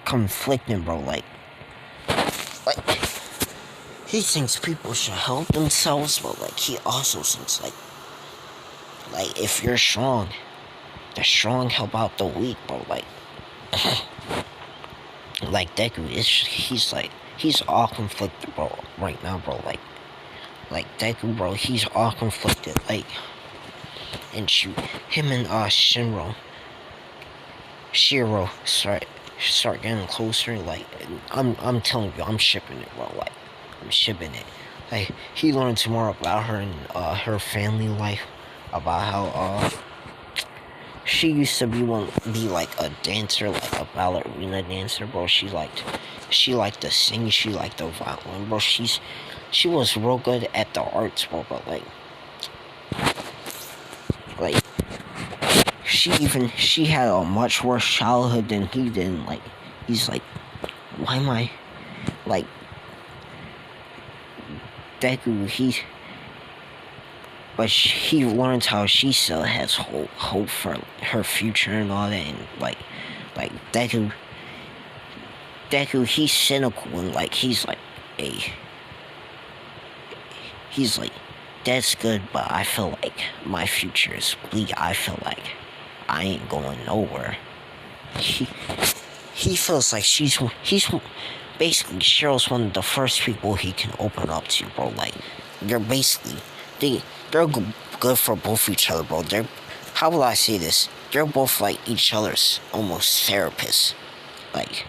conflicting, bro. Like he thinks people should help themselves, but like he also thinks like if you're strong, the strong help out the weak, bro. Like like Deku he's all conflicted, bro, right now, bro. Like Deku, bro, he's all conflicted. Like, and shoot, him and Shiro start getting closer. Like, I'm telling you, I'm shipping it, bro. Like, I'm shipping it. Like, he learns more about her and her family life, about how she used to be like a dancer, like a ballerina dancer, bro. She liked to sing, she liked the violin, bro. She was real good at the arts, bro, but like she had a much worse childhood than he did. And like, he's like, why am I like Deku? But he learns how she still has hope for her future and all that, and like Deku, he's cynical, and like he's like, that's good, but I feel like my future is bleak. I feel like I ain't going nowhere. He feels like he's basically, Cheryl's one of the first people he can open up to, bro. Like, they're basically they're good for both each other, bro. How will I say this? They're both like each other's almost therapists. Like,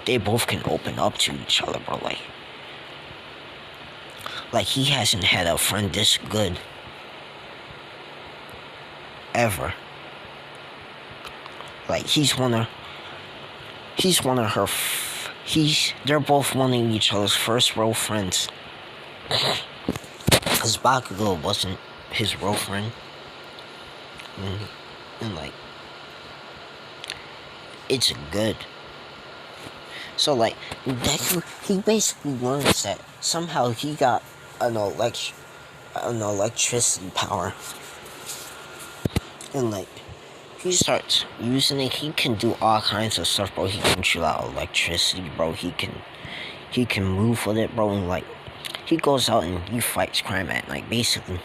they both can open up to each other, bro. Like he hasn't had a friend this good ever. Like, they're both one of each other's first real friends. Because Bakugo wasn't his real friend. And like, it's good. So like, Deku, he basically learns that somehow he got an electricity power. And like, he starts using it. He can do all kinds of stuff, bro. He can shoot out electricity, bro. He can move with it, bro. And like, he goes out and he fights crime at night, basically.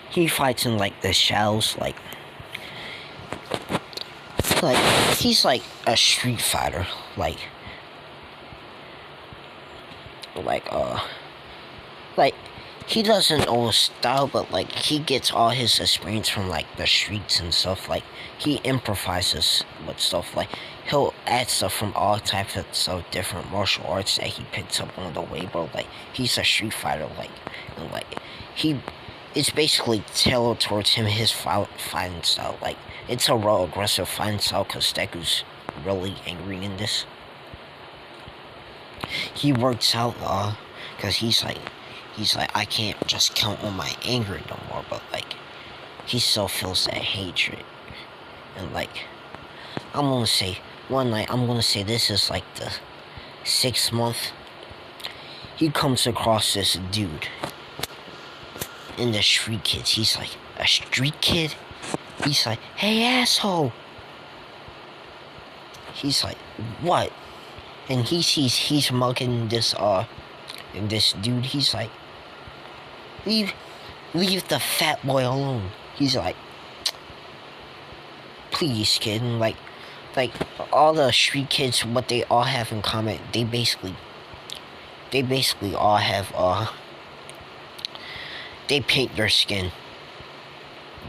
He fights in like the shadows, like he's like a street fighter, like he doesn't know his style, but like he gets all his experience from like the streets and stuff. Like, he improvises with stuff. Like, he'll add stuff from all types of different martial arts that he picks up on the way, bro. Like, he's a street fighter, like, and like it's basically tailored towards him, his fighting style. Like, it's a real aggressive fighting style, because Deku's really angry in this. He works out, because he's like, I can't just count on my anger no more, but like, he still feels that hatred. And like, one night, I'm gonna say this is like the 6th month, he comes across this dude in the street kids. He's like, a street kid? He's like, hey, asshole. He's like, what? And he sees he's mugging this dude. He's like, leave the fat boy alone. He's like, please, kid. And like all the street kids, what they all have in common, they basically all have they paint their skin.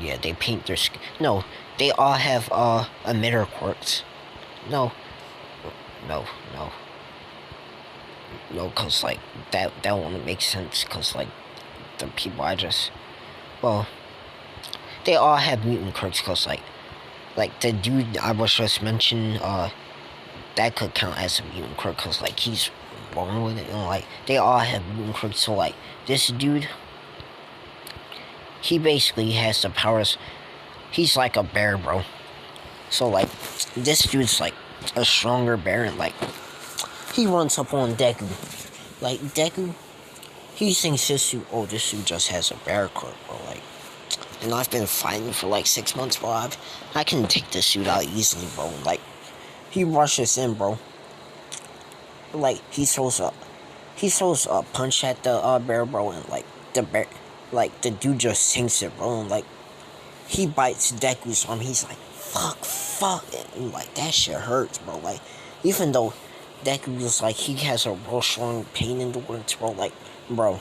Yeah, they paint their skin. No, they all have emitter quirks. No, cause like that won't make sense, cause like the people they all have mutant quirks, cause like the dude I was just mentioning, that could count as a mutant quirk, cause like he's born with it, and like they all have mutant quirks. So like this dude, he basically has the powers. He's like a bear, bro. So like this dude's like a stronger bear, and like he runs up on Deku. Like Deku, he thinks this suit. Oh, this suit just has a bear quirk, bro. Like, and I've been fighting for like 6 months, bro. I can take this suit out easily, bro. Like he rushes in, bro. Like he throws a punch at the bear, bro, and like the bear, like the dude just sinks it, bro. And like he bites Deku's arm. He's like, fuck, and like that shit hurts, bro. Like even though Deku is like he has a real strong pain endurance, bro. Like, bro,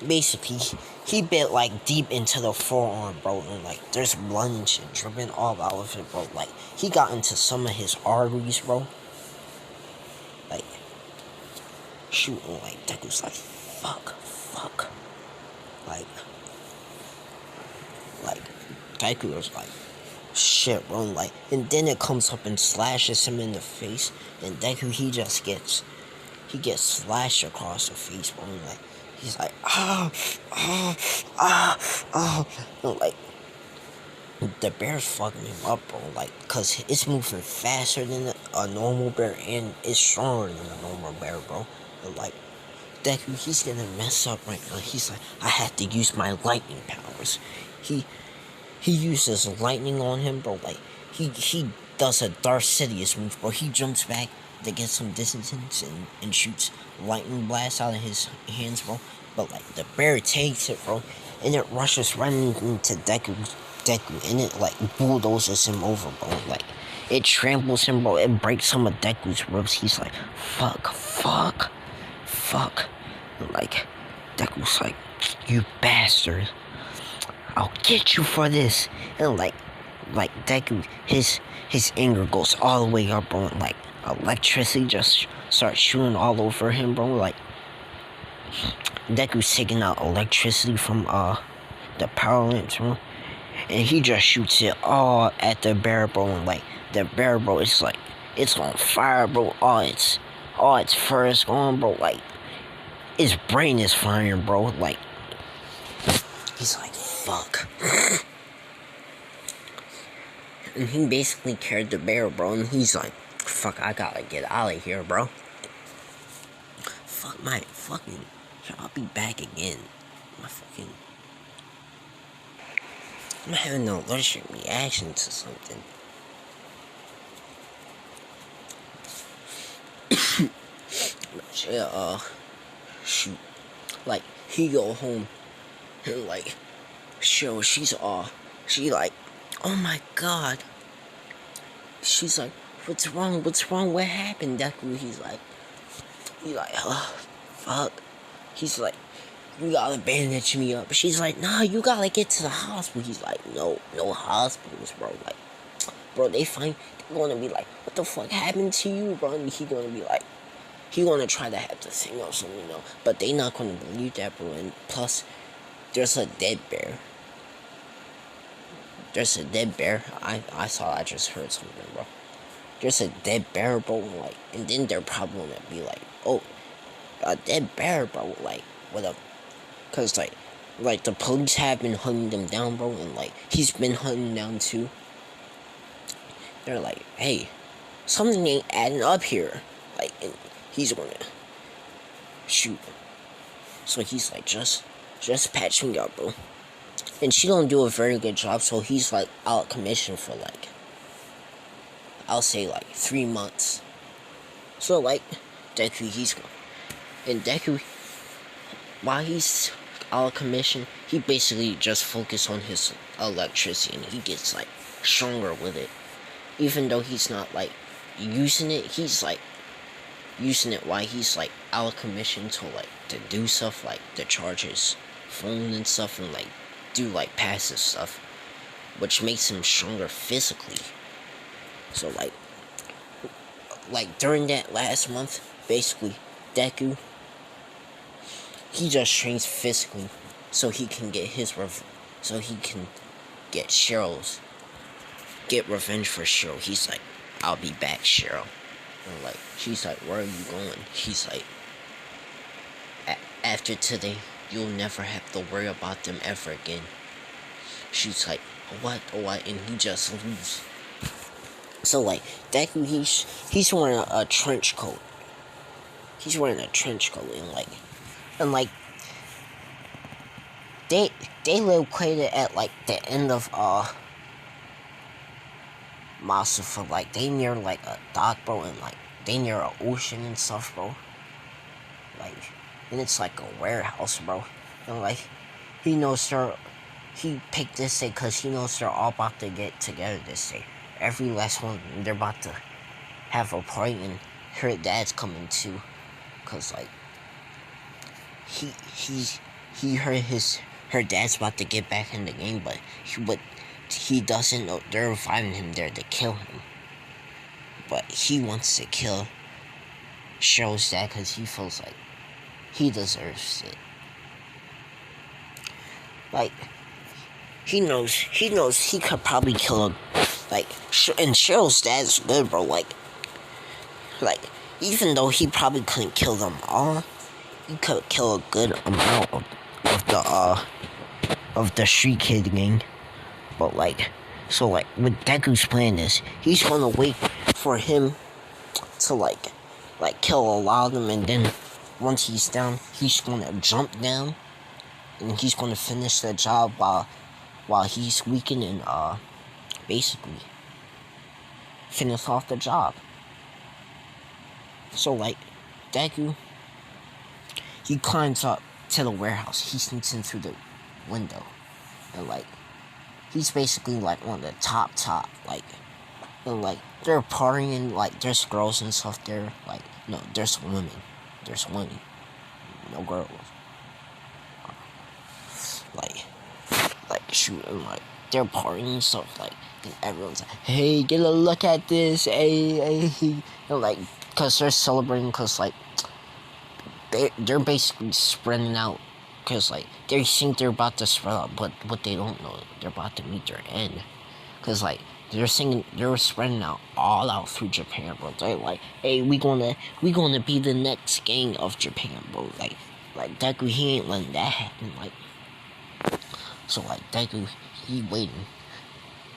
basically he bit like deep into the forearm, bro, and like there's blood and shit dripping all out of it, bro. Like he got into some of his arteries, bro. Like shooting, like Deku's like fuck, like Deku was like shit, bro. Like, and then it comes up and slashes him in the face, and Deku he gets slashed across the face, bro. And like he's like and like the bear's fucking him up, bro. Like, cause it's moving faster than a normal bear, and it's stronger than a normal bear, bro. And like Deku, he's gonna mess up right now. He's like, I have to use my lightning powers. He uses lightning on him, bro. Like he does a Darth Sidious move, bro. He jumps back to get some distance and shoots lightning blasts out of his hands, bro. But like the bear takes it, bro, and it rushes right into Deku, and it like bulldozes him over, bro. Like it tramples him, bro. It breaks some of Deku's ribs. He's like, fuck. Like Deku's like, you bastard, I'll get you for this. And like Deku, his anger goes all the way up, bro. And like electricity just starts shooting all over him, bro. Like Deku's taking out electricity from the power lamps, bro, and he just shoots it all at the bear, bro. And like the bear, bro, it's like it's on fire, bro. All its fur is gone, bro. Like his brain is firing, bro. Like he's like, fuck. And he basically carried the bear, bro. And he's like, fuck, I gotta get out of here, bro. Fuck my fucking. I'll be back again. I'm having an allergic reaction to something. Yeah, shoot. Like, he go home and like, she like, oh my god. She's like, what's wrong, what happened, Deku? He's like, oh, fuck. He's like, you gotta bandage me up. She's like, nah, you gotta get to the hospital. He's like, no hospitals, bro. Like, bro, they're gonna be like, what the fuck happened to you, bro? And he gonna be like, he gonna try to have the thing or something, you know. But they not gonna believe that, bro. And plus, there's a dead bear. I thought I just heard something, bro. There's a dead bear, bro. Like, and then they're probably gonna be like, oh, a dead bear, bro. Like, what up? Cause like the police have been hunting them down, bro, and like he's been hunting down too. They're like, hey, something ain't adding up here. Like, and he's gonna shoot. So he's like, just patch me up, bro. And she don't do a very good job, so he's like out of commission for like, I'll say like 3 months. So like Deku, Deku, while he's out of commission, he basically just focuses on his electricity, and he gets like stronger with it. Even though he's not like using it, he's like using it while he's like out of commission to do stuff like to charge his phone and stuff, and like do like passive stuff, which makes him stronger physically. So like during that last month, basically Deku, he just trains physically so he can get get revenge for Cheryl. He's like, I'll be back, Cheryl. And like, she's like, where are you going? He's like, after today, you'll never have to worry about them ever again. She's like, what? And he just leaves. So like, Deku, he's wearing a trench coat. He's wearing a trench coat and like they located at like the end of Masafa, like they near like a dock, bro, and like they near an ocean and stuff, bro. Like, and it's like a warehouse, bro. And like, he knows he picked this day because he knows they're all about to get together this day. Every last one, they're about to have a party, and her dad's coming too. Cause like, he heard her dad's about to get back in the game, but he doesn't know they're inviting him there to kill him. But he wants to kill Cheryl's dad because he feels like he deserves it. Like, he knows he could probably kill him. Like, and Cheryl's dad's good, bro. Like, even though he probably couldn't kill them all, he could kill a good amount of the street kid gang. But like, so like, what Deku's plan is, he's gonna wait for him to like kill a lot of them, and then once he's down, he's gonna jump down, and he's gonna finish the job while he's weakening, basically finish off the job. So like, Deku, he climbs up to the warehouse. He sneaks in through the window, and like, he's basically like on the top, like, and like, they're partying, like, there's girls and stuff there. Like, no, there's women, no girls. Like shooting, like, they're partying and stuff, like, and everyone's like, hey, get a look at this, hey, and like, cause they're celebrating, cause like, they're basically spreading out, cause like, they think they're about to spread out, but what they don't know, they're about to meet their end, cause like, they're spreading out all out through Japan, bro. They're like, hey, we gonna be the next gang of Japan, bro. Like Deku, he ain't letting that happen, like. So like, Deku, he waiting,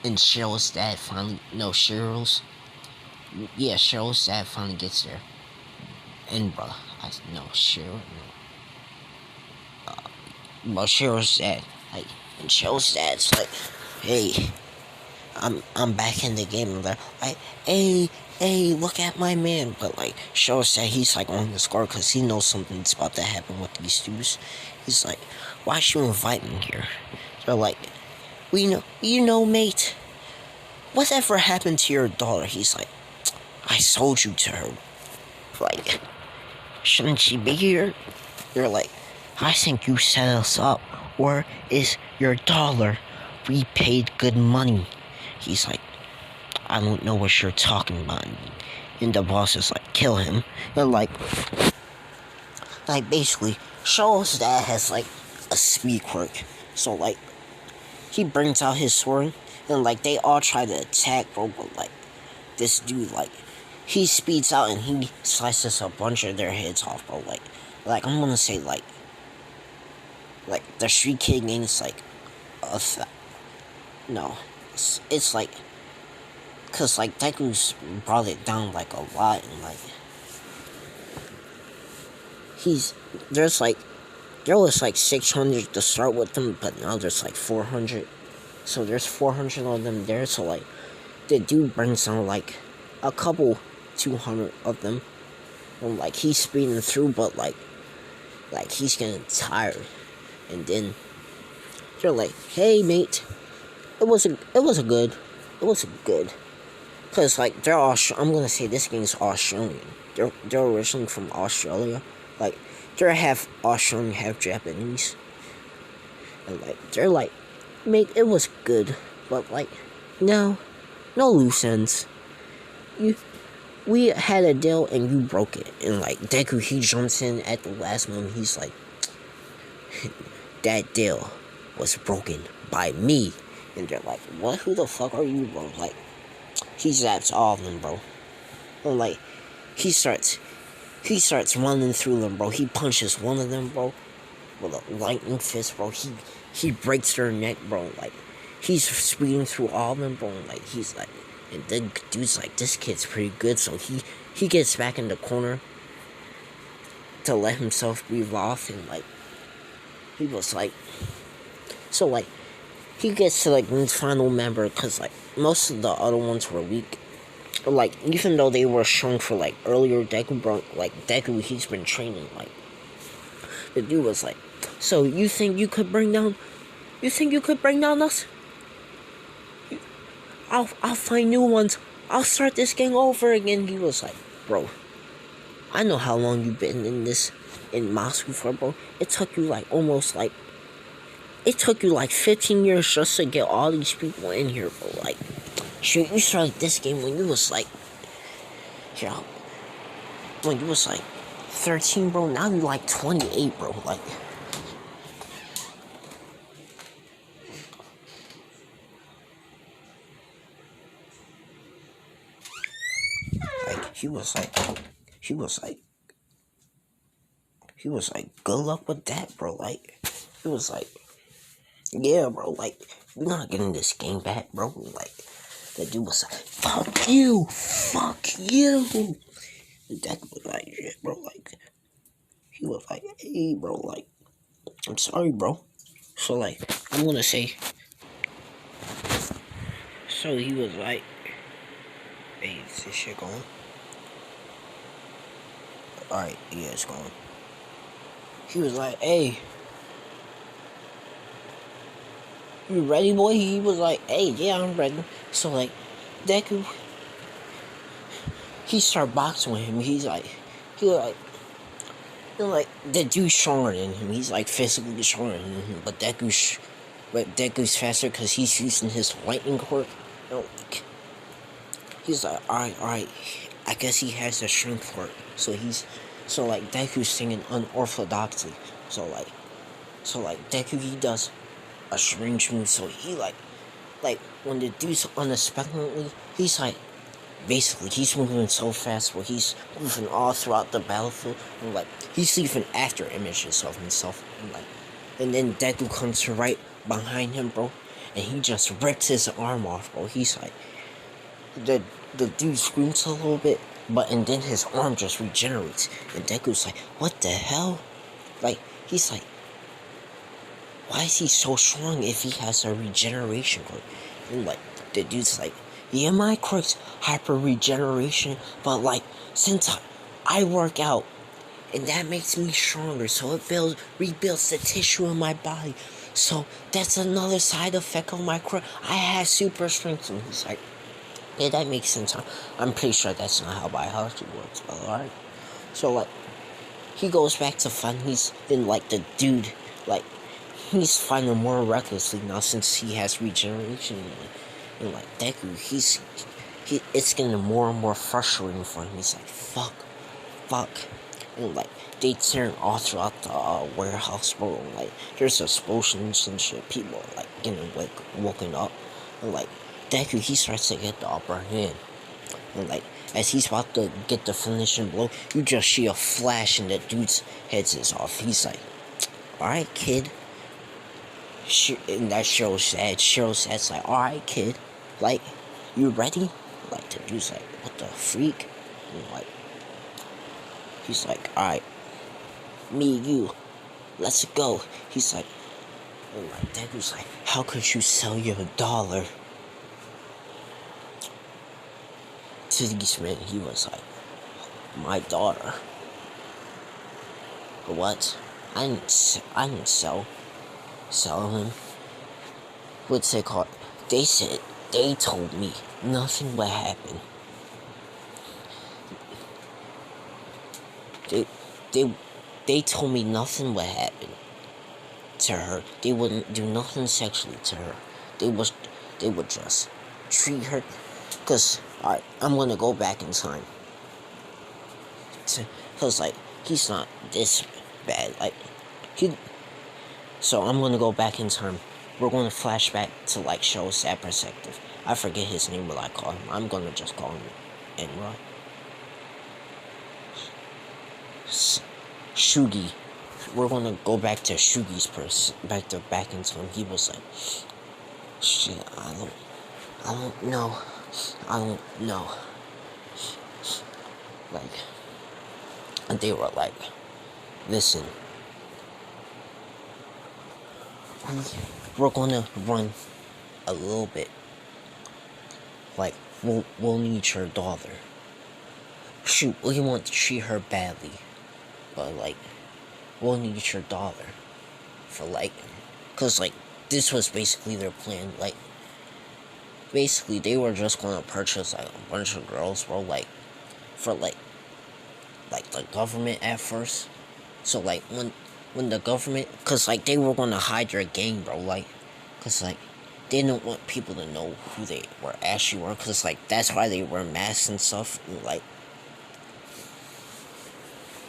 and Cheryl's dad Cheryl's dad finally gets there, and bro, Cheryl's dad, like, and Cheryl's dad's like, hey, I'm back in the game, and they're like, hey, look at my man, but like, Cheryl's dad, he's like on the score because he knows something's about to happen with these dudes. He's like, why'd you invite me here? They're like, you know, mate, whatever happened to your daughter? He's like, I sold you to her. Like, shouldn't she be here? They're like, I think you set us up. Or is your dollar? We paid good money. He's like, I don't know what you're talking about. And the boss is like, kill him. And like basically, Cheryl's dad has like a speed quirk. So like, he brings out his sword, and like, they all try to attack, bro, but like, this dude, like, he speeds out and he slices a bunch of their heads off, bro. Like I'm gonna say, like the Street Kid gang is like it's like, cause like, Deku's brought it down like a lot, and like, there was like 600 to start with them, but now there's like 400. So there's 400 of them there. So like, the dude brings down like a couple 200 of them, and like, he's speeding through, but like he's getting tired, and then they're like, hey mate, it was a good, cause like, they're all, I'm gonna say this game's Australian. They're originally from Australia. Like, they're half Australian, half Japanese. And like, they're like, mate, it was good, but like, no loose ends. We had a deal and you broke it. And like, Deku, he jumps in at the last moment. He's like, that deal was broken by me. And they're like, what? Who the fuck are you, bro? Like, he zaps all of them, bro. And like, he starts running through them, bro. He punches one of them, bro, with a lightning fist, bro. He breaks their neck, bro. Like, he's speeding through all of them, bro. Like, he's like, and the dude's like, this kid's pretty good, so he gets back in the corner to let himself breathe off, and like, he was like, so like, he gets to like his final member, because like, most of the other ones were weak. Like, even though they were shown for like earlier Deku, bro, like Deku, he's been training. Like, the dude was like, so you think you could bring down us? I'll find new ones. I'll start this gang over again. He was like, bro, I know how long you've been in Moscow for, bro. It took you like 15 years just to get all these people in here, bro. Like, shit, you started this game when you was like, you know, when you was like 13, bro. Now you like 28, bro. Like, he was like, good luck with that, bro. Like, he was like, yeah, bro. Like, we're not getting this game back, bro. Like, that dude was like, fuck you. That was like, shit, bro. Like, he was like, hey, bro. Like, I'm sorry, bro. So, like, I'm gonna say, so he was like, hey, is this shit going? Alright, yeah, it's going. He was like, hey, you ready, boy? He was like, hey, yeah, I'm ready. So, like, Deku, he started boxing with him. He was like, the dude's stronger than him. He's like physically stronger than him, but Deku's faster because he's using his lightning quirk. You know, like, he's like, alright. I guess he has the strength for it. So like Deku's singing unorthodoxly. So like Deku, he does a strange move. So he like when the dude's unexpectedly, he's like, basically, he's moving so fast where he's moving all throughout the battlefield, and like, he's leaving after images of himself, and then Deku comes to right behind him, bro, and he just rips his arm off, bro. He's like, the dude screams a little bit, and then his arm just regenerates, and Deku's like, what the hell? Like, he's like, why is he so strong if he has a regeneration quirk? And like, the dude's like, yeah, my quirk's hyper regeneration, but like, since I work out, and that makes me stronger, so it rebuilds the tissue in my body. So that's another side effect of my quirk. I have super strength. And he's like, yeah, that makes sense. I'm pretty sure that's not how biology works, but alright. So like, he goes back to fighting. He's in like the dude, like, he's fighting more recklessly now since he has regeneration. And like Deku, it's getting more and more frustrating for him. He's like, fuck. And like, they turn all throughout the warehouse, bro. And, like, there's explosions and shit. People are like getting woken up. And like, Deku, he starts to get the upper hand. And like, as he's about to get the finishing blow, you just see a flash and the dude's head is off. He's like, alright, kid. And that Cheryl said. Cheryl said's like, alright, kid. Like, you ready? Like, the dude's like, what the freak? And like, he's like, alright, me, you, let's go. He's like, and like, Deku's like, how could you sell your dollar to these men? He was like, my daughter. What? I didn't sell him. What's it called? They told me nothing would happen. They told me nothing would happen to her. They wouldn't do nothing sexually to her. They would just treat her. Cause alright, I'm gonna go back in time. Cause like, he's not this bad. Like, so I'm gonna go back in time. We're gonna flash back to like show sad perspective. I forget his name, what I call him. I'm gonna just call him Enra. Shugi. We're gonna go back to Shugi's back into him. He was like, shit, I don't know. I don't know. Like, and they were like, listen, we're gonna run a little bit. Like, we'll need your daughter. Shoot, we want to treat her badly. But, like, we'll need your daughter. For, like, cause, like, this was basically their plan. Like, basically, they were just gonna purchase, like, a bunch of girls, bro, like, for, like the government at first. So, like, when the government, cause, like, they were gonna hide their gang, bro, like, cause, like, they didn't want people to know who they were actually were, cause, like, that's why they wear masks and stuff, and, like,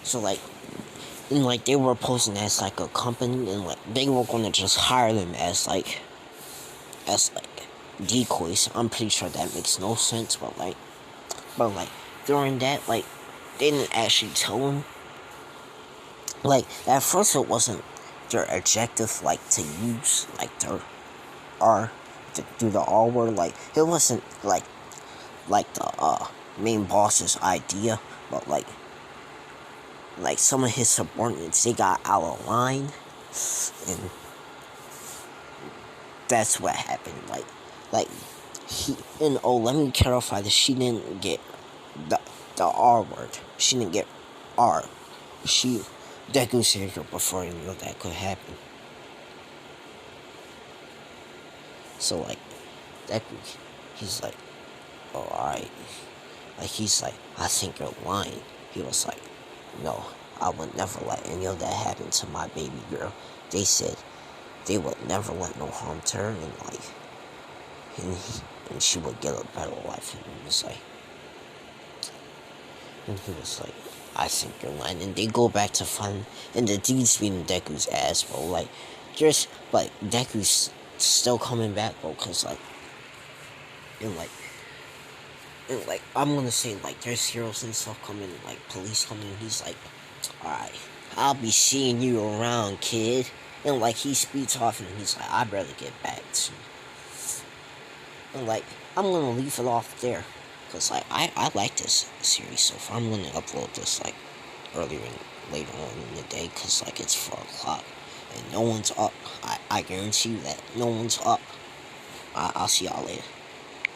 so, like, and, like, they were posing as, like, a company, and, like, they were gonna just hire them as, like, decoys. I'm pretty sure that makes no sense, but, like, during that, like, they didn't actually tell them. Like, at first it wasn't their objective, like, to use, like, their R, to do the R word, like, it wasn't, like the, main boss's idea, but, like, some of his subordinates, they got out of line, and that's what happened, like, let me clarify this, she didn't get the R word, she didn't get R, Deku saved her before he knew that could happen. So, like, Deku, he's like, oh, alright. Like, he's like, I think you're lying. He was like, no, I would never let any of that happen to my baby girl. They said they would never let no harm to her, and, like, and she would get a better life. And he was like, I think you're lying. And they go back to fun, and the dude's beating Deku's ass, bro. Like, Deku's still coming back, bro, cause, like, and, like, I'm gonna say, like, there's heroes and stuff coming, like, police coming, and he's like, alright, I'll be seeing you around, kid. And, like, he speeds off, and he's like, I'd rather get back to you. And, like, I'm gonna leave it off there. Because, like, I like this series so far. I'm gonna upload this, like, later on in the day. Because, like, it's 4 o'clock. And no one's up. I guarantee you that no one's up. I'll see y'all later.